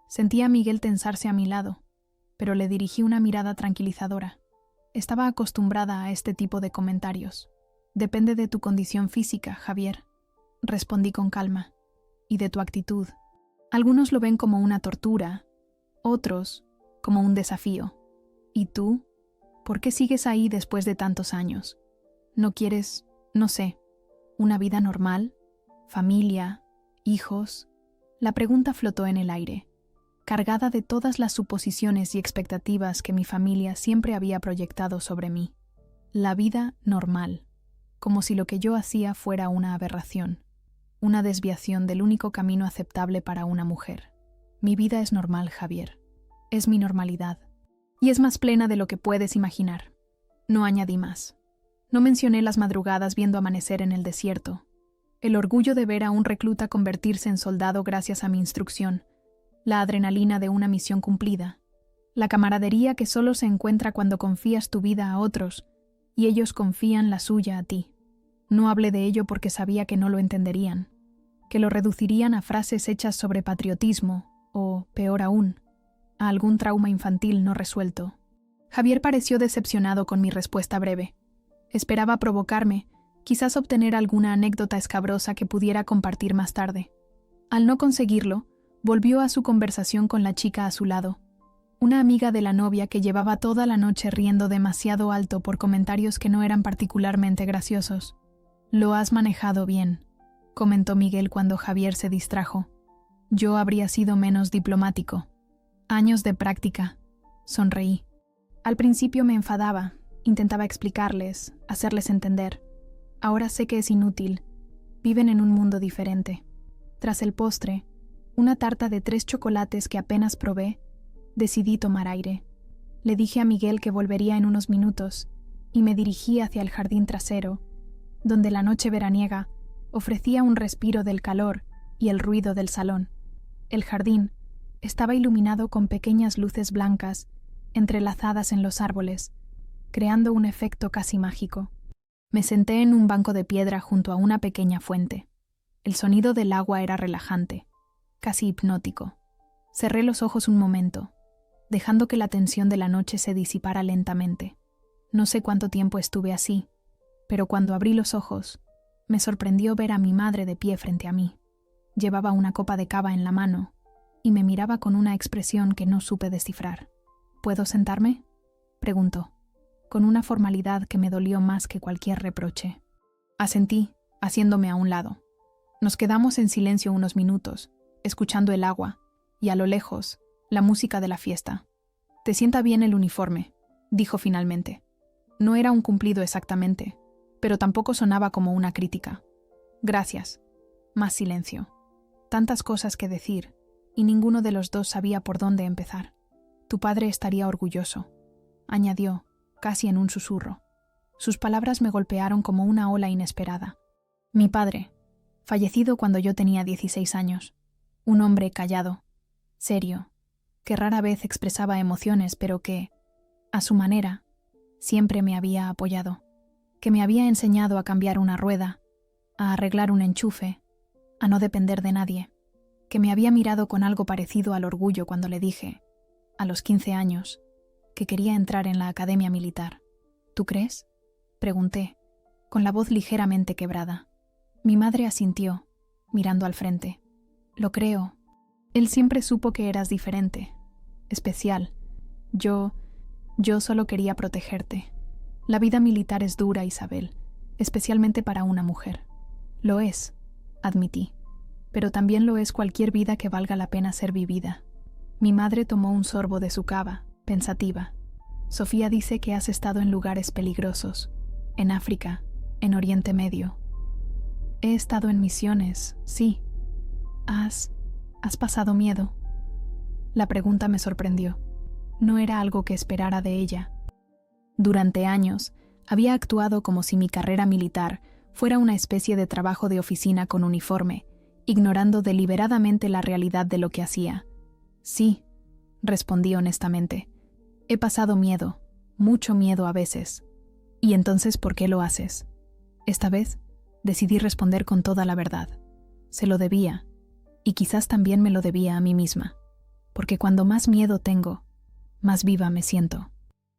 Speaker 1: Sentí a Miguel tensarse a mi lado, pero le dirigí una mirada tranquilizadora. Estaba acostumbrada a este tipo de comentarios. «Depende de tu condición física, Javier», respondí con calma, «y de tu actitud. Algunos lo ven como una tortura, otros como un desafío. ¿Y tú? ¿Por qué sigues ahí después de tantos años? ¿No quieres, no sé, una vida normal? ¿Familia? ¿Hijos?» La pregunta flotó en el aire, cargada de todas las suposiciones y expectativas que mi familia siempre había proyectado sobre mí. La vida normal, como si lo que yo hacía fuera una aberración, una desviación del único camino aceptable para una mujer. Mi vida es normal, Javier. Es mi normalidad. Y es más plena de lo que puedes imaginar. No añadí más. No mencioné las madrugadas viendo amanecer en el desierto, el orgullo de ver a un recluta convertirse en soldado gracias a mi instrucción, la adrenalina de una misión cumplida, la camaradería que solo se encuentra cuando confías tu vida a otros y ellos confían la suya a ti. No hablé de ello porque sabía que no lo entenderían, que lo reducirían a frases hechas sobre patriotismo o, peor aún, a algún trauma infantil no resuelto. Javier pareció decepcionado con mi respuesta breve. Esperaba provocarme, quizás obtener alguna anécdota escabrosa que pudiera compartir más tarde. Al no conseguirlo, volvió a su conversación con la chica a su lado, una amiga de la novia que llevaba toda la noche riendo demasiado alto por comentarios que no eran particularmente graciosos. «Lo has manejado bien», comentó Miguel cuando Javier se distrajo. «Yo habría sido menos diplomático». «Años de práctica», sonreí. Al principio me enfadaba, intentaba explicarles, hacerles entender. Ahora sé que es inútil. Viven en un mundo diferente. Tras el postre, una tarta de 3 chocolates que apenas probé, decidí tomar aire. Le dije a Miguel que volvería en unos minutos y me dirigí hacia el jardín trasero, donde la noche veraniega ofrecía un respiro del calor y el ruido del salón. El jardín estaba iluminado con pequeñas luces blancas entrelazadas en los árboles, creando un efecto casi mágico. Me senté en un banco de piedra junto a una pequeña fuente. El sonido del agua era relajante, casi hipnótico. Cerré los ojos un momento, dejando que la tensión de la noche se disipara lentamente. No sé cuánto tiempo estuve así, pero cuando abrí los ojos, me sorprendió ver a mi madre de pie frente a mí. Llevaba una copa de cava en la mano y me miraba con una expresión que no supe descifrar. «¿Puedo sentarme?», preguntó, con una formalidad que me dolió más que cualquier reproche. Asentí, haciéndome a un lado. Nos quedamos en silencio unos minutos, escuchando el agua, y a lo lejos, la música de la fiesta. «Te sienta bien el uniforme», dijo finalmente. No era un cumplido exactamente, pero tampoco sonaba como una crítica. «Gracias». Más silencio. Tantas cosas que decir, y ninguno de los dos sabía por dónde empezar. «Tu padre estaría orgulloso», añadió, casi en un susurro. Sus palabras me golpearon como una ola inesperada. Mi padre, fallecido cuando yo tenía 16 años. Un hombre callado, serio, que rara vez expresaba emociones, pero que, a su manera, siempre me había apoyado, que me había enseñado a cambiar una rueda, a arreglar un enchufe, a no depender de nadie, que me había mirado con algo parecido al orgullo cuando le dije, a los 15 años, que quería entrar en la academia militar. ¿Tú crees?, pregunté, con la voz ligeramente quebrada. Mi madre asintió, mirando al frente. Lo creo. Él siempre supo que eras diferente, especial. Yo solo quería protegerte. La vida militar es dura, Isabel, especialmente para una mujer. Lo es, admití, pero también lo es cualquier vida que valga la pena ser vivida. Mi madre tomó un sorbo de su cava, pensativa. Sofía dice que has estado en lugares peligrosos, en África, en Oriente Medio. He estado en misiones, sí. ¿Has pasado miedo? La pregunta me sorprendió. No era algo que esperara de ella. Durante años, había actuado como si mi carrera militar fuera una especie de trabajo de oficina con uniforme, ignorando deliberadamente la realidad de lo que hacía. Sí, respondí honestamente. He pasado miedo, mucho miedo a veces. ¿Y entonces por qué lo haces? Esta vez, decidí responder con toda la verdad. Se lo debía, y quizás también me lo debía a mí misma. Porque cuando más miedo tengo, más viva me siento.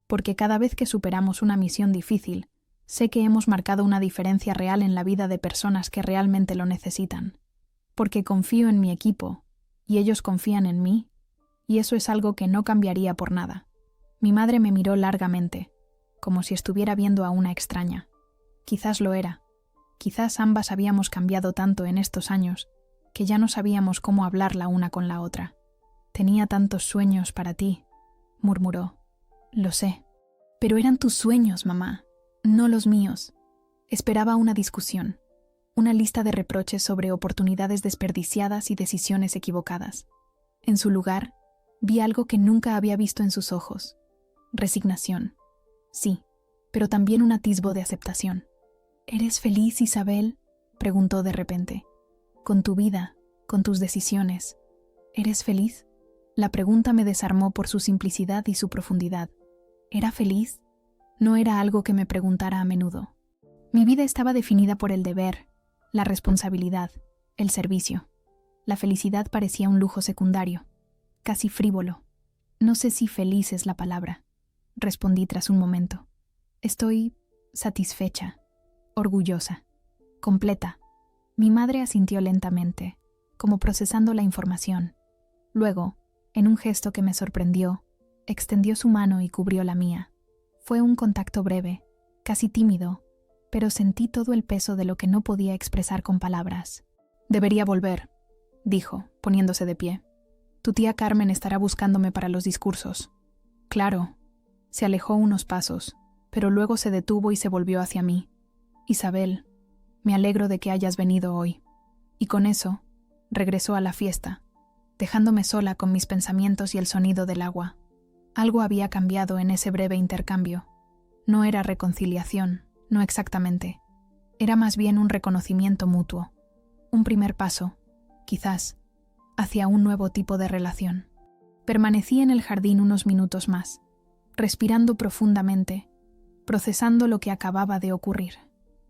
Speaker 1: Porque cada vez que superamos una misión difícil, sé que hemos marcado una diferencia real en la vida de personas que realmente lo necesitan. Porque confío en mi equipo, y ellos confían en mí, y eso es algo que no cambiaría por nada. Mi madre me miró largamente, como si estuviera viendo a una extraña. Quizás lo era. Quizás ambas habíamos cambiado tanto en estos años que ya no sabíamos cómo hablar la una con la otra. Tenía tantos sueños para ti, murmuró. Lo sé. Pero eran tus sueños, mamá, no los míos. Esperaba una discusión, una lista de reproches sobre oportunidades desperdiciadas y decisiones equivocadas. En su lugar, vi algo que nunca había visto en sus ojos. Resignación. Sí, pero también un atisbo de aceptación. ¿Eres feliz, Isabel?, preguntó de repente. Con tu vida, con tus decisiones. ¿Eres feliz? La pregunta me desarmó por su simplicidad y su profundidad. ¿Era feliz? No era algo que me preguntara a menudo. Mi vida estaba definida por el deber, la responsabilidad, el servicio. La felicidad parecía un lujo secundario, casi frívolo. No sé si feliz es la palabra, respondí tras un momento. Estoy satisfecha, orgullosa, completa. Mi madre asintió lentamente, como procesando la información. Luego, en un gesto que me sorprendió, extendió su mano y cubrió la mía. Fue un contacto breve, casi tímido, pero sentí todo el peso de lo que no podía expresar con palabras. Debería volver, dijo, poniéndose de pie. Tu tía Carmen estará buscándome para los discursos. Claro. Se alejó unos pasos, pero luego se detuvo y se volvió hacia mí. Isabel, me alegro de que hayas venido hoy. Y con eso, regresó a la fiesta, dejándome sola con mis pensamientos y el sonido del agua. Algo había cambiado en ese breve intercambio. No era reconciliación, no exactamente. Era más bien un reconocimiento mutuo. Un primer paso, quizás, hacia un nuevo tipo de relación. Permanecí en el jardín unos minutos más, respirando profundamente, procesando lo que acababa de ocurrir.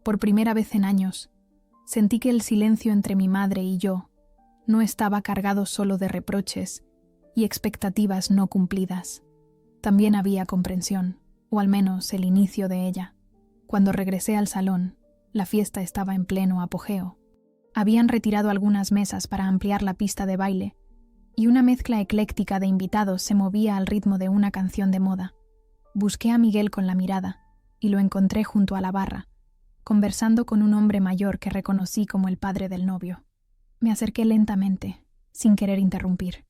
Speaker 1: Por primera vez en años, sentí que el silencio entre mi madre y yo no estaba cargado solo de reproches y expectativas no cumplidas. También había comprensión, o al menos el inicio de ella. Cuando regresé al salón, la fiesta estaba en pleno apogeo. Habían retirado algunas mesas para ampliar la pista de baile, y una mezcla ecléctica de invitados se movía al ritmo de una canción de moda. Busqué a Miguel con la mirada, y lo encontré junto a la barra, conversando con un hombre mayor que reconocí como el padre del novio. Me acerqué lentamente, sin querer interrumpir.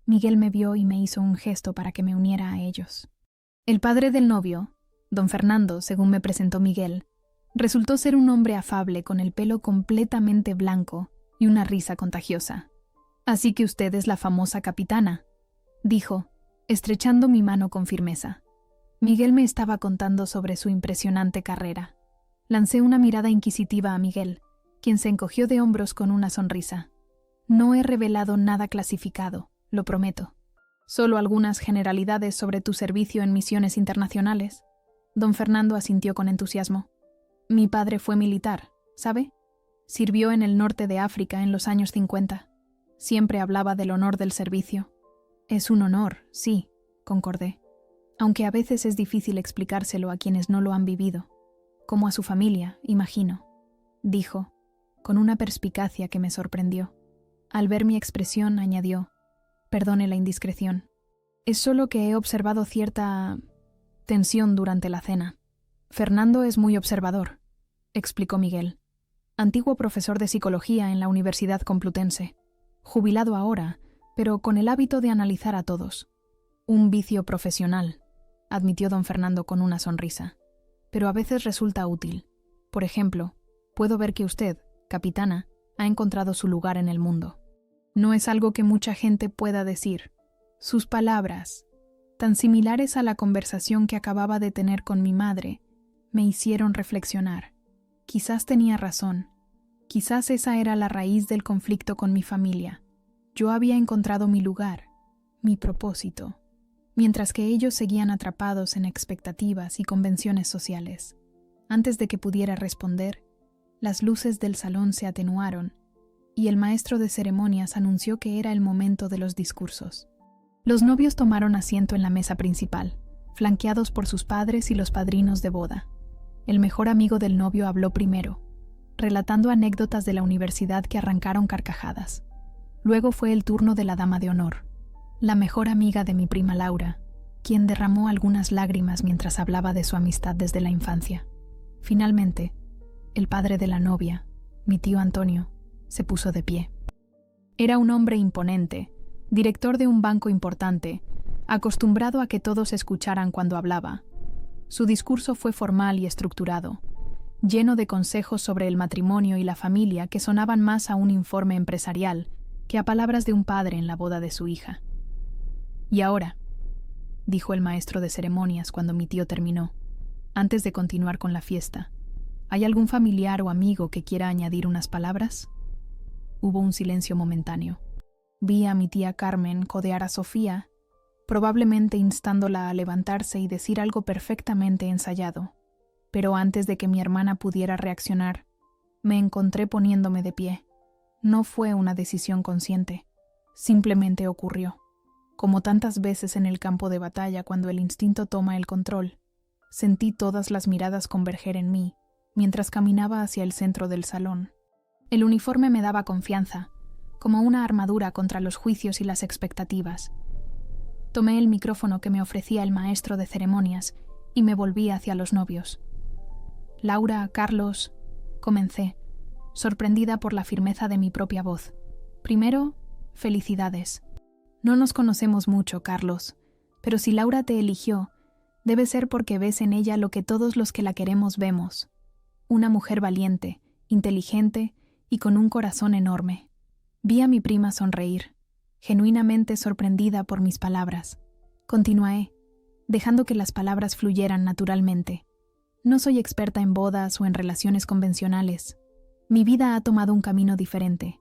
Speaker 1: Miguel me vio y me hizo un gesto para que me uniera a ellos. El padre del novio, don Fernando, según me presentó Miguel, resultó ser un hombre afable con el pelo completamente blanco y una risa contagiosa. «Así que usted es la famosa capitana», dijo, estrechando mi mano con firmeza. Miguel me estaba contando sobre su impresionante carrera. Lancé una mirada inquisitiva a Miguel, quien se encogió de hombros con una sonrisa. «No he revelado nada clasificado, lo prometo. Solo algunas generalidades sobre tu servicio en misiones internacionales. Don Fernando asintió con entusiasmo. Mi padre fue militar, ¿sabe? Sirvió en el norte de África en los años 50. Siempre hablaba del honor del servicio. Es un honor, sí, concordé. Aunque a veces es difícil explicárselo a quienes no lo han vivido. Como a su familia, imagino, dijo, con una perspicacia que me sorprendió. Al ver mi expresión, añadió, perdone la indiscreción. Es solo que he observado cierta tensión durante la cena. Fernando es muy observador, explicó Miguel. Antiguo profesor de psicología en la Universidad Complutense. Jubilado ahora, pero con el hábito de analizar a todos. Un vicio profesional, admitió don Fernando con una sonrisa. Pero a veces resulta útil. Por ejemplo, puedo ver que usted, capitana, ha encontrado su lugar en el mundo. No es algo que mucha gente pueda decir. Sus palabras, tan similares a la conversación que acababa de tener con mi madre, me hicieron reflexionar. Quizás tenía razón. Quizás esa era la raíz del conflicto con mi familia. Yo había encontrado mi lugar, mi propósito, mientras que ellos seguían atrapados en expectativas y convenciones sociales. Antes de que pudiera responder, las luces del salón se atenuaron y el maestro de ceremonias anunció que era el momento de los discursos. Los novios tomaron asiento en la mesa principal, flanqueados por sus padres y los padrinos de boda. El mejor amigo del novio habló primero, relatando anécdotas de la universidad que arrancaron carcajadas. Luego fue el turno de la dama de honor, la mejor amiga de mi prima Laura, quien derramó algunas lágrimas mientras hablaba de su amistad desde la infancia. Finalmente, el padre de la novia, mi tío Antonio, se puso de pie. Era un hombre imponente, director de un banco importante, acostumbrado a que todos escucharan cuando hablaba. Su discurso fue formal y estructurado, lleno de consejos sobre el matrimonio y la familia que sonaban más a un informe empresarial que a palabras de un padre en la boda de su hija. «Y ahora», dijo el maestro de ceremonias cuando mi tío terminó, antes de continuar con la fiesta, ¿hay algún familiar o amigo que quiera añadir unas palabras? Hubo un silencio momentáneo. Vi a mi tía Carmen codear a Sofía, probablemente instándola a levantarse y decir algo perfectamente ensayado. Pero antes de que mi hermana pudiera reaccionar, me encontré poniéndome de pie. No fue una decisión consciente, simplemente ocurrió. Como tantas veces en el campo de batalla cuando el instinto toma el control, sentí todas las miradas converger en mí mientras caminaba hacia el centro del salón. El uniforme me daba confianza, como una armadura contra los juicios y las expectativas. Tomé el micrófono que me ofrecía el maestro de ceremonias y me volví hacia los novios. Laura, Carlos, comencé, sorprendida por la firmeza de mi propia voz. Primero, felicidades. No nos conocemos mucho, Carlos, pero si Laura te eligió, debe ser porque ves en ella lo que todos los que la queremos vemos. Una mujer valiente, inteligente y con un corazón enorme. Vi a mi prima sonreír, genuinamente sorprendida por mis palabras. Continué, dejando que las palabras fluyeran naturalmente. No soy experta en bodas o en relaciones convencionales. Mi vida ha tomado un camino diferente.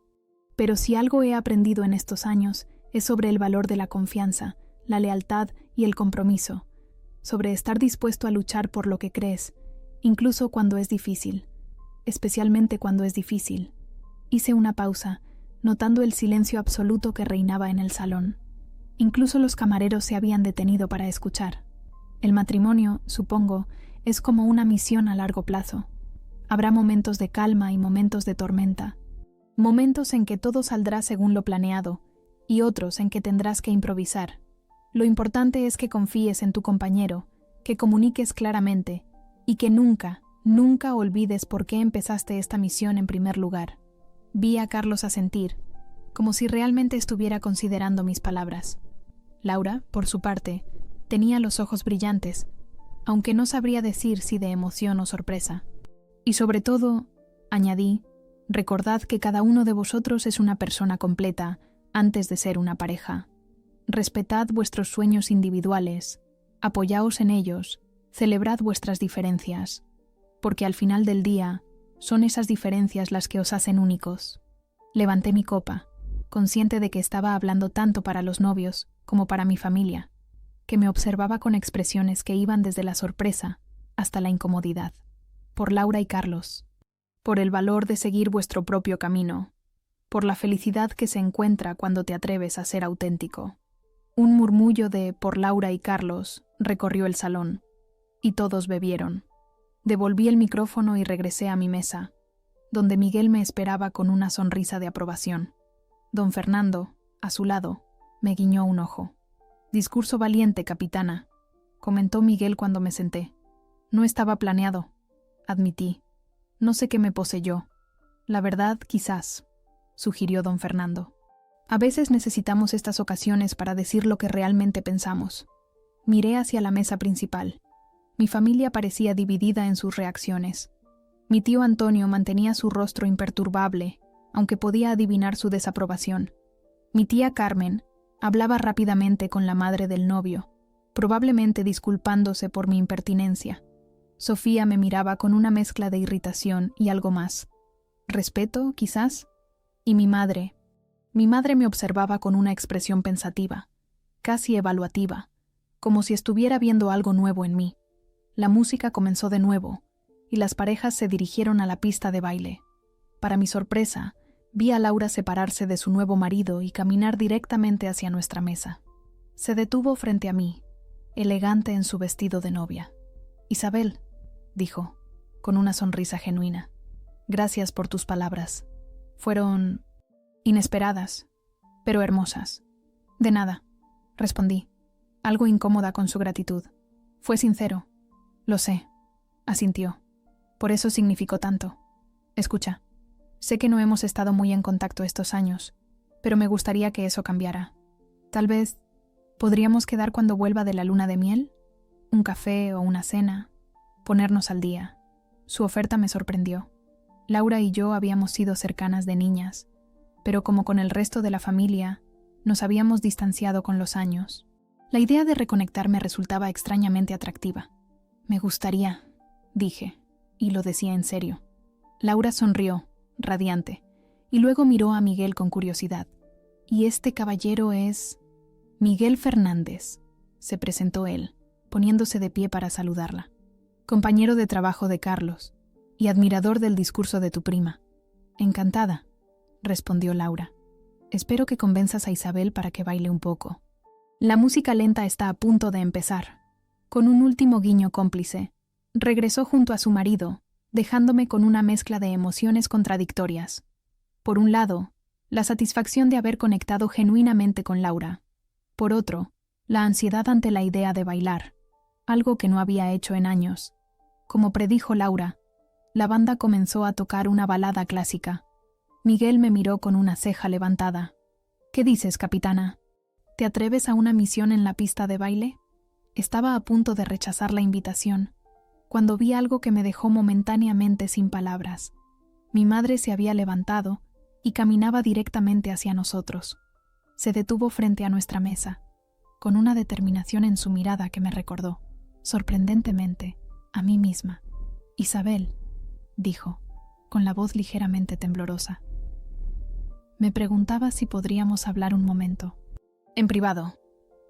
Speaker 1: Pero si algo he aprendido en estos años es sobre el valor de la confianza, la lealtad y el compromiso, sobre estar dispuesto a luchar por lo que crees, incluso cuando es difícil, especialmente cuando es difícil. Hice una pausa, notando el silencio absoluto que reinaba en el salón. Incluso los camareros se habían detenido para escuchar. El matrimonio, supongo, es como una misión a largo plazo. Habrá momentos de calma y momentos de tormenta. Momentos en que todo saldrá según lo planeado y otros en que tendrás que improvisar. Lo importante es que confíes en tu compañero, que comuniques claramente y que nunca, nunca olvides por qué empezaste esta misión en primer lugar. Vi a Carlos asentir, como si realmente estuviera considerando mis palabras. Laura, por su parte, tenía los ojos brillantes, aunque no sabría decir si de emoción o sorpresa. Y sobre todo, añadí, recordad que cada uno de vosotros es una persona completa antes de ser una pareja. Respetad vuestros sueños individuales, apoyaos en ellos, celebrad vuestras diferencias, porque al final del día son esas diferencias las que os hacen únicos. Levanté mi copa, consciente de que estaba hablando tanto para los novios como para mi familia, que me observaba con expresiones que iban desde la sorpresa hasta la incomodidad. Por Laura y Carlos, por el valor de seguir vuestro propio camino, por la felicidad que se encuentra cuando te atreves a ser auténtico. Un murmullo de por Laura y Carlos recorrió el salón, y todos bebieron. Devolví el micrófono y regresé a mi mesa, donde Miguel me esperaba con una sonrisa de aprobación. Don Fernando, a su lado, me guiñó un ojo. Discurso valiente, capitana, comentó Miguel cuando me senté. No estaba planeado, admití. No sé qué me poseyó. La verdad, quizás, sugirió don Fernando. A veces necesitamos estas ocasiones para decir lo que realmente pensamos. Miré hacia la mesa principal. Mi familia parecía dividida en sus reacciones. Mi tío Antonio mantenía su rostro imperturbable, aunque podía adivinar su desaprobación. Mi tía Carmen hablaba rápidamente con la madre del novio, probablemente disculpándose por mi impertinencia. Sofía me miraba con una mezcla de irritación y algo más. ¿Respeto, quizás? Y mi madre me observaba con una expresión pensativa, casi evaluativa, como si estuviera viendo algo nuevo en mí. La música comenzó de nuevo, y las parejas se dirigieron a la pista de baile. Para mi sorpresa, vi a Laura separarse de su nuevo marido y caminar directamente hacia nuestra mesa. Se detuvo frente a mí, elegante en su vestido de novia. «Isabel», dijo, con una sonrisa genuina, «gracias por tus palabras. Fueron inesperadas, pero hermosas». «De nada», respondí, algo incómoda con su gratitud. «Fue sincero». «Lo sé», asintió. «Por eso significó tanto. Escucha, sé que no hemos estado muy en contacto estos años, pero me gustaría que eso cambiara. Tal vez podríamos quedar cuando vuelva de la luna de miel, un café o una cena, ponernos al día». Su oferta me sorprendió. Laura y yo habíamos sido cercanas de niñas, pero como con el resto de la familia, nos habíamos distanciado con los años. La idea de reconectar me resultaba extrañamente atractiva. «Me gustaría», dije, y lo decía en serio. Laura sonrió, radiante, y luego miró a Miguel con curiosidad. «¿Y este caballero es...?» «Miguel Fernández», se presentó él, poniéndose de pie para saludarla. «Compañero de trabajo de Carlos, y admirador del discurso de tu prima». «Encantada», respondió Laura. «Espero que convenzas a Isabel para que baile un poco. La música lenta está a punto de empezar». Con un último guiño cómplice, regresó junto a su marido, dejándome con una mezcla de emociones contradictorias. Por un lado, la satisfacción de haber conectado genuinamente con Laura. Por otro, la ansiedad ante la idea de bailar, algo que no había hecho en años. Como predijo Laura, la banda comenzó a tocar una balada clásica. Miguel me miró con una ceja levantada. «¿Qué dices, capitana? ¿Te atreves a una misión en la pista de baile?» Estaba a punto de rechazar la invitación, cuando vi algo que me dejó momentáneamente sin palabras. Mi madre se había levantado y caminaba directamente hacia nosotros. Se detuvo frente a nuestra mesa, con una determinación en su mirada que me recordó, sorprendentemente, a mí misma. «Isabel», dijo, con la voz ligeramente temblorosa. Me preguntaba si podríamos hablar un momento. «En privado».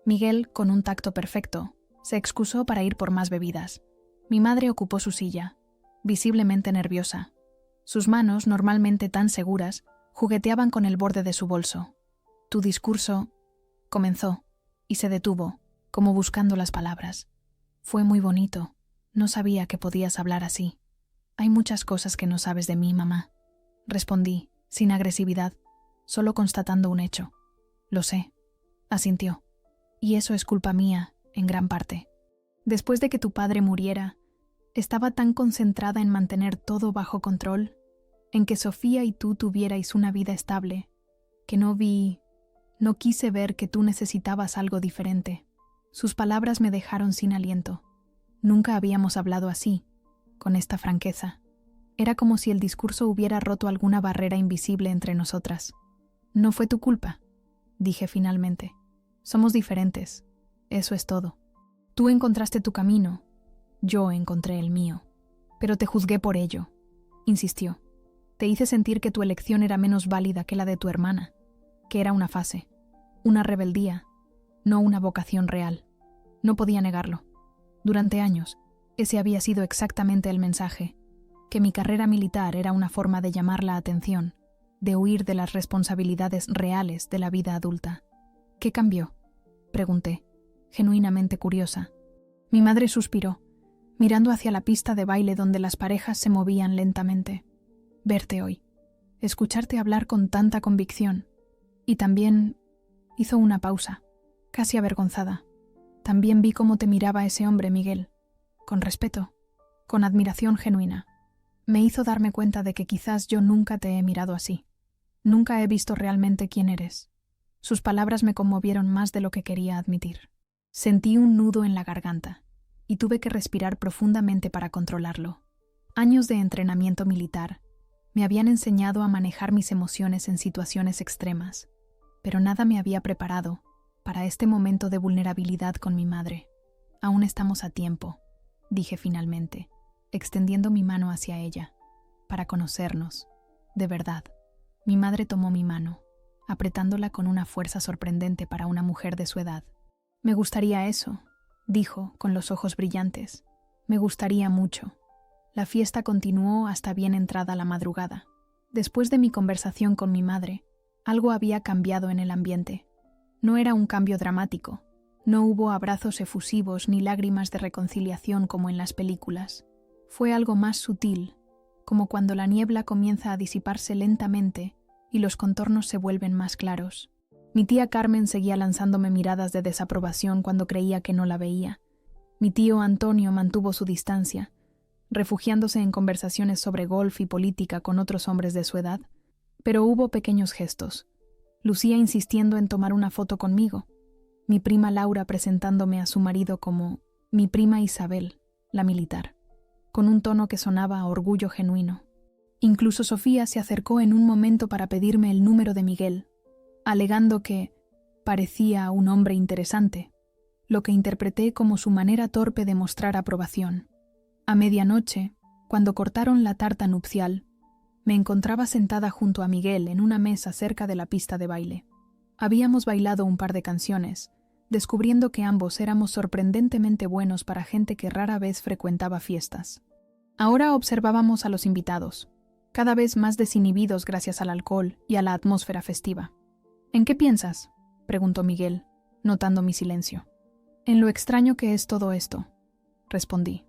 Speaker 1: Miguel, con un tacto perfecto, se excusó para ir por más bebidas. Mi madre ocupó su silla, visiblemente nerviosa. Sus manos, normalmente tan seguras, jugueteaban con el borde de su bolso. «Tu discurso», comenzó, y se detuvo, como buscando las palabras. «Fue muy bonito. No sabía que podías hablar así». «Hay muchas cosas que no sabes de mí, mamá», respondí, sin agresividad, solo constatando un hecho. «Lo sé», asintió. «Y eso es culpa mía, en gran parte. Después de que tu padre muriera, estaba tan concentrada en mantener todo bajo control, en que Sofía y tú tuvierais una vida estable, que no quise ver que tú necesitabas algo diferente». Sus palabras me dejaron sin aliento. Nunca habíamos hablado así, con esta franqueza. Era como si el discurso hubiera roto alguna barrera invisible entre nosotras. «No fue tu culpa», dije finalmente. «Somos diferentes. Eso es todo. Tú encontraste tu camino. Yo encontré el mío. Pero te juzgué por ello», insistió. «Te hice sentir que tu elección era menos válida que la de tu hermana, que era una fase, una rebeldía, no una vocación real. No podía negarlo. Durante años, ese había sido exactamente el mensaje, que mi carrera militar era una forma de llamar la atención, de huir de las responsabilidades reales de la vida adulta. ¿Qué cambió?, pregunté, genuinamente curiosa. Mi madre suspiró, mirando hacia la pista de baile donde las parejas se movían lentamente. Verte hoy, escucharte hablar con tanta convicción. Y también hizo una pausa, casi avergonzada. También vi cómo te miraba ese hombre, Miguel, con respeto, con admiración genuina. Me hizo darme cuenta de que quizás yo nunca te he mirado así. Nunca he visto realmente quién eres. Sus palabras me conmovieron más de lo que quería admitir. Sentí un nudo en la garganta y tuve que respirar profundamente para controlarlo. Años de entrenamiento militar me habían enseñado a manejar mis emociones en situaciones extremas, pero nada me había preparado para este momento de vulnerabilidad con mi madre. Aún estamos a tiempo, dije finalmente, extendiendo mi mano hacia ella, para conocernos, de verdad. Mi madre tomó mi mano, apretándola con una fuerza sorprendente para una mujer de su edad. Me gustaría eso, dijo, con los ojos brillantes. Me gustaría mucho. La fiesta continuó hasta bien entrada la madrugada. Después de mi conversación con mi madre, algo había cambiado en el ambiente. No era un cambio dramático. No hubo abrazos efusivos ni lágrimas de reconciliación como en las películas. Fue algo más sutil, como cuando la niebla comienza a disiparse lentamente y los contornos se vuelven más claros. Mi tía Carmen seguía lanzándome miradas de desaprobación cuando creía que no la veía. Mi tío Antonio mantuvo su distancia, refugiándose en conversaciones sobre golf y política con otros hombres de su edad. Pero hubo pequeños gestos. Lucía insistiendo en tomar una foto conmigo. Mi prima Laura presentándome a su marido como mi prima Isabel, la militar, con un tono que sonaba a orgullo genuino. Incluso Sofía se acercó en un momento para pedirme el número de Miguel, alegando que parecía un hombre interesante, lo que interpreté como su manera torpe de mostrar aprobación. A medianoche, cuando cortaron la tarta nupcial, me encontraba sentada junto a Miguel en una mesa cerca de la pista de baile. Habíamos bailado un par de canciones, descubriendo que ambos éramos sorprendentemente buenos para gente que rara vez frecuentaba fiestas. Ahora observábamos a los invitados, cada vez más desinhibidos gracias al alcohol y a la atmósfera festiva. ¿En qué piensas?, preguntó Miguel, notando mi silencio. En lo extraño que es todo esto, respondí.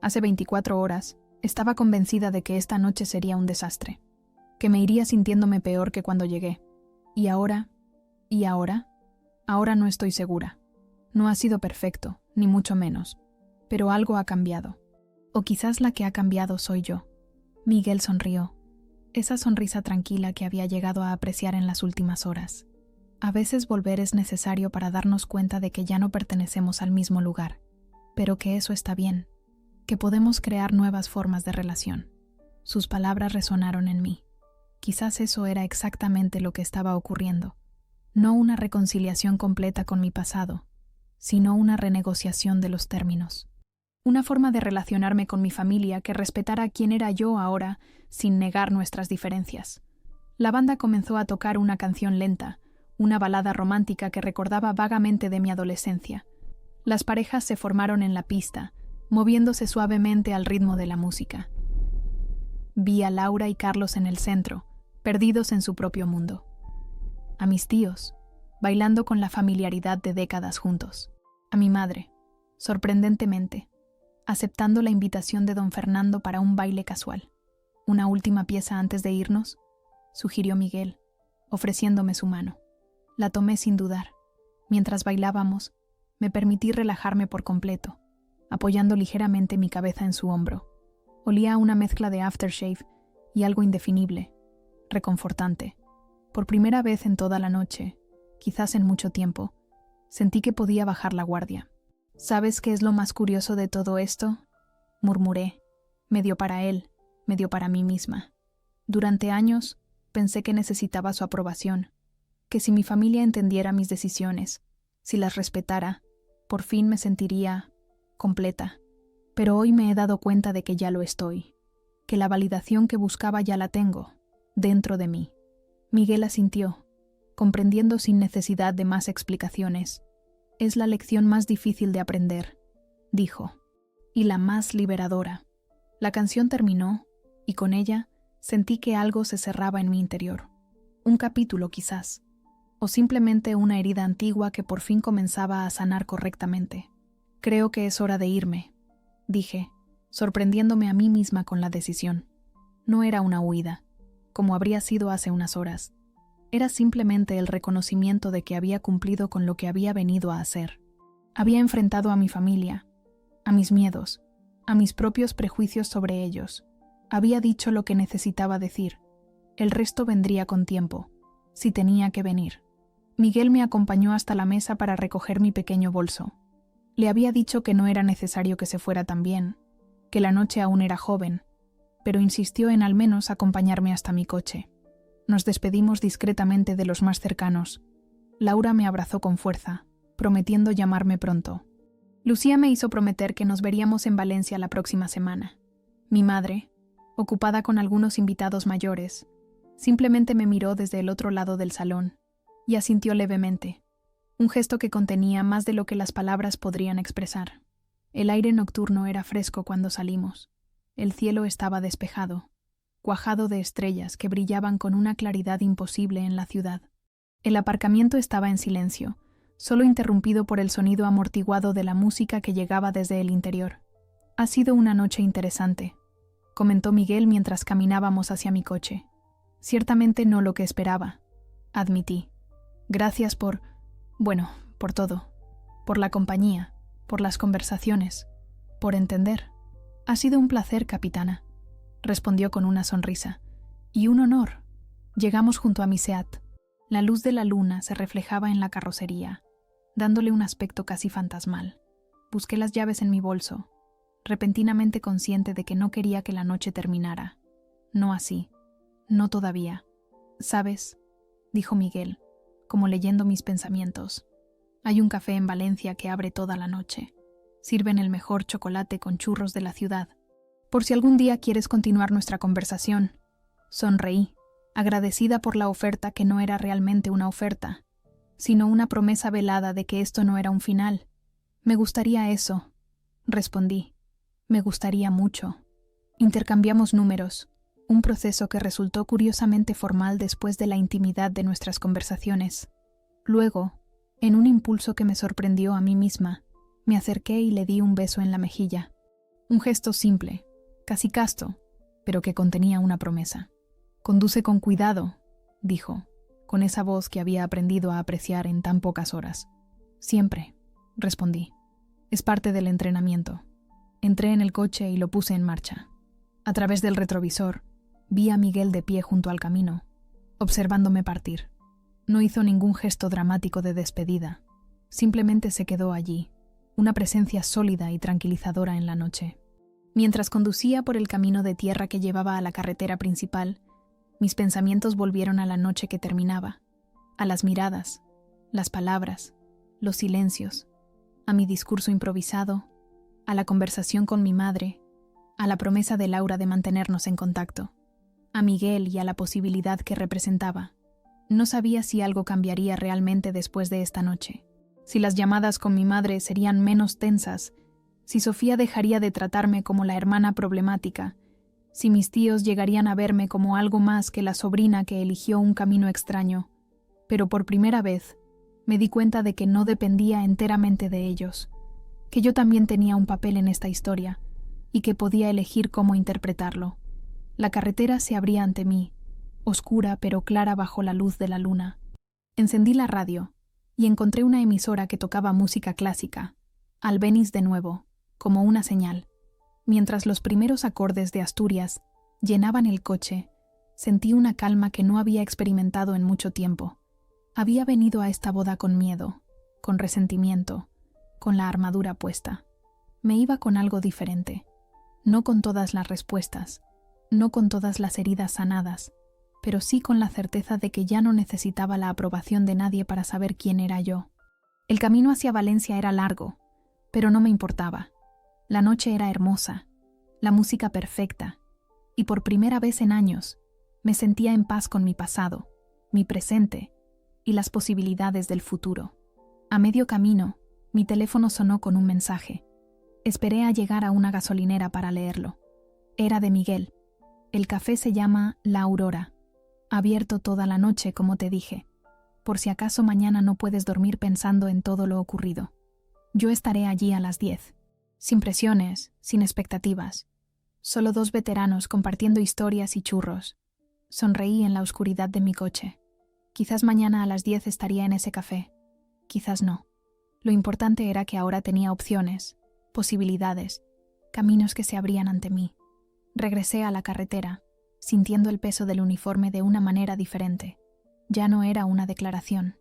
Speaker 1: Hace 24 horas estaba convencida de que esta noche sería un desastre, que me iría sintiéndome peor que cuando llegué. ¿Y ahora? Ahora no estoy segura. No ha sido perfecto, ni mucho menos, pero algo ha cambiado. O quizás la que ha cambiado soy yo. Miguel sonrió, esa sonrisa tranquila que había llegado a apreciar en las últimas horas. A veces volver es necesario para darnos cuenta de que ya no pertenecemos al mismo lugar, pero que eso está bien, que podemos crear nuevas formas de relación. Sus palabras resonaron en mí. Quizás eso era exactamente lo que estaba ocurriendo. No una reconciliación completa con mi pasado, sino una renegociación de los términos. Una forma de relacionarme con mi familia que respetara quién era yo ahora, sin negar nuestras diferencias. La banda comenzó a tocar una canción lenta, una balada romántica que recordaba vagamente de mi adolescencia. Las parejas se formaron en la pista, moviéndose suavemente al ritmo de la música. Vi a Laura y Carlos en el centro, perdidos en su propio mundo. A mis tíos, bailando con la familiaridad de décadas juntos. A mi madre, sorprendentemente, aceptando la invitación de don Fernando para un baile casual. Una última pieza antes de irnos, sugirió Miguel, ofreciéndome su mano. La tomé sin dudar. Mientras bailábamos, me permití relajarme por completo, apoyando ligeramente mi cabeza en su hombro. Olía a una mezcla de aftershave y algo indefinible, reconfortante. Por primera vez en toda la noche, quizás en mucho tiempo, sentí que podía bajar la guardia. ¿Sabes qué es lo más curioso de todo esto?, murmuré, medio para él, medio para mí misma. Durante años, pensé que necesitaba su aprobación, que si mi familia entendiera mis decisiones, si las respetara, por fin me sentiría completa. Pero hoy me he dado cuenta de que ya lo estoy, que la validación que buscaba ya la tengo, dentro de mí. Miguel asintió, comprendiendo sin necesidad de más explicaciones, Es la lección más difícil de aprender, dijo, y la más liberadora. La canción terminó, y con ella sentí que algo se cerraba en mi interior. Un capítulo, quizás, o simplemente una herida antigua que por fin comenzaba a sanar correctamente. Creo que es hora de irme, dije, sorprendiéndome a mí misma con la decisión. No era una huida, como habría sido hace unas horas. Era simplemente el reconocimiento de que había cumplido con lo que había venido a hacer. Había enfrentado a mi familia, a mis miedos, a mis propios prejuicios sobre ellos. Había dicho lo que necesitaba decir. El resto vendría con tiempo, si tenía que venir. Miguel me acompañó hasta la mesa para recoger mi pequeño bolso. Le había dicho que no era necesario que se fuera también, que la noche aún era joven, pero insistió en al menos acompañarme hasta mi coche. Nos despedimos discretamente de los más cercanos. Laura me abrazó con fuerza, prometiendo llamarme pronto. Lucía me hizo prometer que nos veríamos en Valencia la próxima semana. Mi madre, ocupada con algunos invitados mayores, simplemente me miró desde el otro lado del salón y asintió levemente, un gesto que contenía más de lo que las palabras podrían expresar. El aire nocturno era fresco cuando salimos. El cielo estaba despejado, cuajado de estrellas que brillaban con una claridad imposible en la ciudad. El aparcamiento estaba en silencio, solo interrumpido por el sonido amortiguado de la música que llegaba desde el interior. «Ha sido una noche interesante», comentó Miguel mientras caminábamos hacia mi coche. «Ciertamente no lo que esperaba», admití. «Gracias por todo. Por la compañía, por las conversaciones, por entender». «Ha sido un placer, capitana», respondió con una sonrisa. «Y un honor». Llegamos junto a mi Seat. La luz de la luna se reflejaba en la carrocería, dándole un aspecto casi fantasmal. Busqué las llaves en mi bolso, repentinamente consciente de que no quería que la noche terminara. No así. No todavía. «¿Sabes?», dijo Miguel, como leyendo mis pensamientos. «Hay un café en Valencia que abre toda la noche. Sirven el mejor chocolate con churros de la ciudad. Por si algún día quieres continuar nuestra conversación». Sonreí, agradecida por la oferta que no era realmente una oferta, sino una promesa velada de que esto no era un final. «Me gustaría eso», respondí. «Me gustaría mucho». Intercambiamos números, un proceso que resultó curiosamente formal después de la intimidad de nuestras conversaciones. Luego, en un impulso que me sorprendió a mí misma, me acerqué y le di un beso en la mejilla. Un gesto simple, casi casto, pero que contenía una promesa. «Conduce con cuidado», dijo, con esa voz que había aprendido a apreciar en tan pocas horas. «Siempre», respondí. «Es parte del entrenamiento». Entré en el coche y lo puse en marcha. A través del retrovisor, vi a Miguel de pie junto al camino, observándome partir. No hizo ningún gesto dramático de despedida. Simplemente se quedó allí, una presencia sólida y tranquilizadora en la noche. Mientras conducía por el camino de tierra que llevaba a la carretera principal, mis pensamientos volvieron a la noche que terminaba, a las miradas, las palabras, los silencios, a mi discurso improvisado, a la conversación con mi madre, a la promesa de Laura de mantenernos en contacto, a Miguel y a la posibilidad que representaba. No sabía si algo cambiaría realmente después de esta noche, si las llamadas con mi madre serían menos tensas, si Sofía dejaría de tratarme como la hermana problemática, si mis tíos llegarían a verme como algo más que la sobrina que eligió un camino extraño. Pero por primera vez me di cuenta de que no dependía enteramente de ellos, que yo también tenía un papel en esta historia y que podía elegir cómo interpretarlo. La carretera se abría ante mí, oscura pero clara bajo la luz de la luna. Encendí la radio y encontré una emisora que tocaba música clásica, Albéniz de nuevo, como una señal. Mientras los primeros acordes de Asturias llenaban el coche, sentí una calma que no había experimentado en mucho tiempo. Había venido a esta boda con miedo, con resentimiento, con la armadura puesta. Me iba con algo diferente, no con todas las respuestas, no con todas las heridas sanadas, pero sí con la certeza de que ya no necesitaba la aprobación de nadie para saber quién era yo. El camino hacia Valencia era largo, pero no me importaba. La noche era hermosa, la música perfecta, y por primera vez en años me sentía en paz con mi pasado, mi presente y las posibilidades del futuro. A medio camino, Mi teléfono sonó con un mensaje. Esperé a llegar a una gasolinera para leerlo. Era de Miguel. El café se llama La Aurora. Abierto toda la noche, como te dije. Por si acaso mañana no puedes dormir pensando en todo lo ocurrido. Yo estaré allí a las 10. Sin presiones, sin expectativas. Solo dos veteranos compartiendo historias y churros. Sonreí en la oscuridad de mi coche. Quizás mañana a las 10 estaría en ese café. Quizás no. Lo importante era que ahora tenía opciones, posibilidades, caminos que se abrían ante mí. Regresé a la carretera, sintiendo el peso del uniforme de una manera diferente. Ya no era una declaración,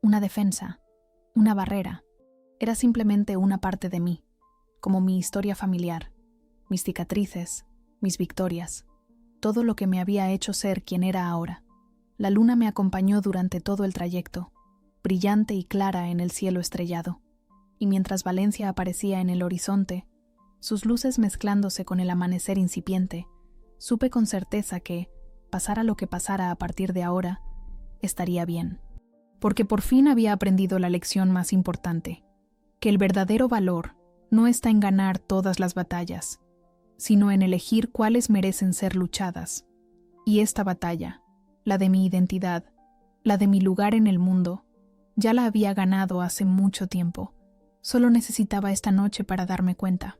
Speaker 1: una defensa, una barrera. Era simplemente una parte de mí, como mi historia familiar, mis cicatrices, mis victorias, todo lo que me había hecho ser quien era ahora. La luna me acompañó durante todo el trayecto, brillante y clara en el cielo estrellado, y mientras Valencia aparecía en el horizonte, sus luces mezclándose con el amanecer incipiente, supe con certeza que, pasara lo que pasara a partir de ahora, estaría bien. Porque por fin había aprendido la lección más importante, que el verdadero valor no está en ganar todas las batallas, sino en elegir cuáles merecen ser luchadas. Y esta batalla, la de mi identidad, la de mi lugar en el mundo, ya la había ganado hace mucho tiempo. Solo necesitaba esta noche para darme cuenta.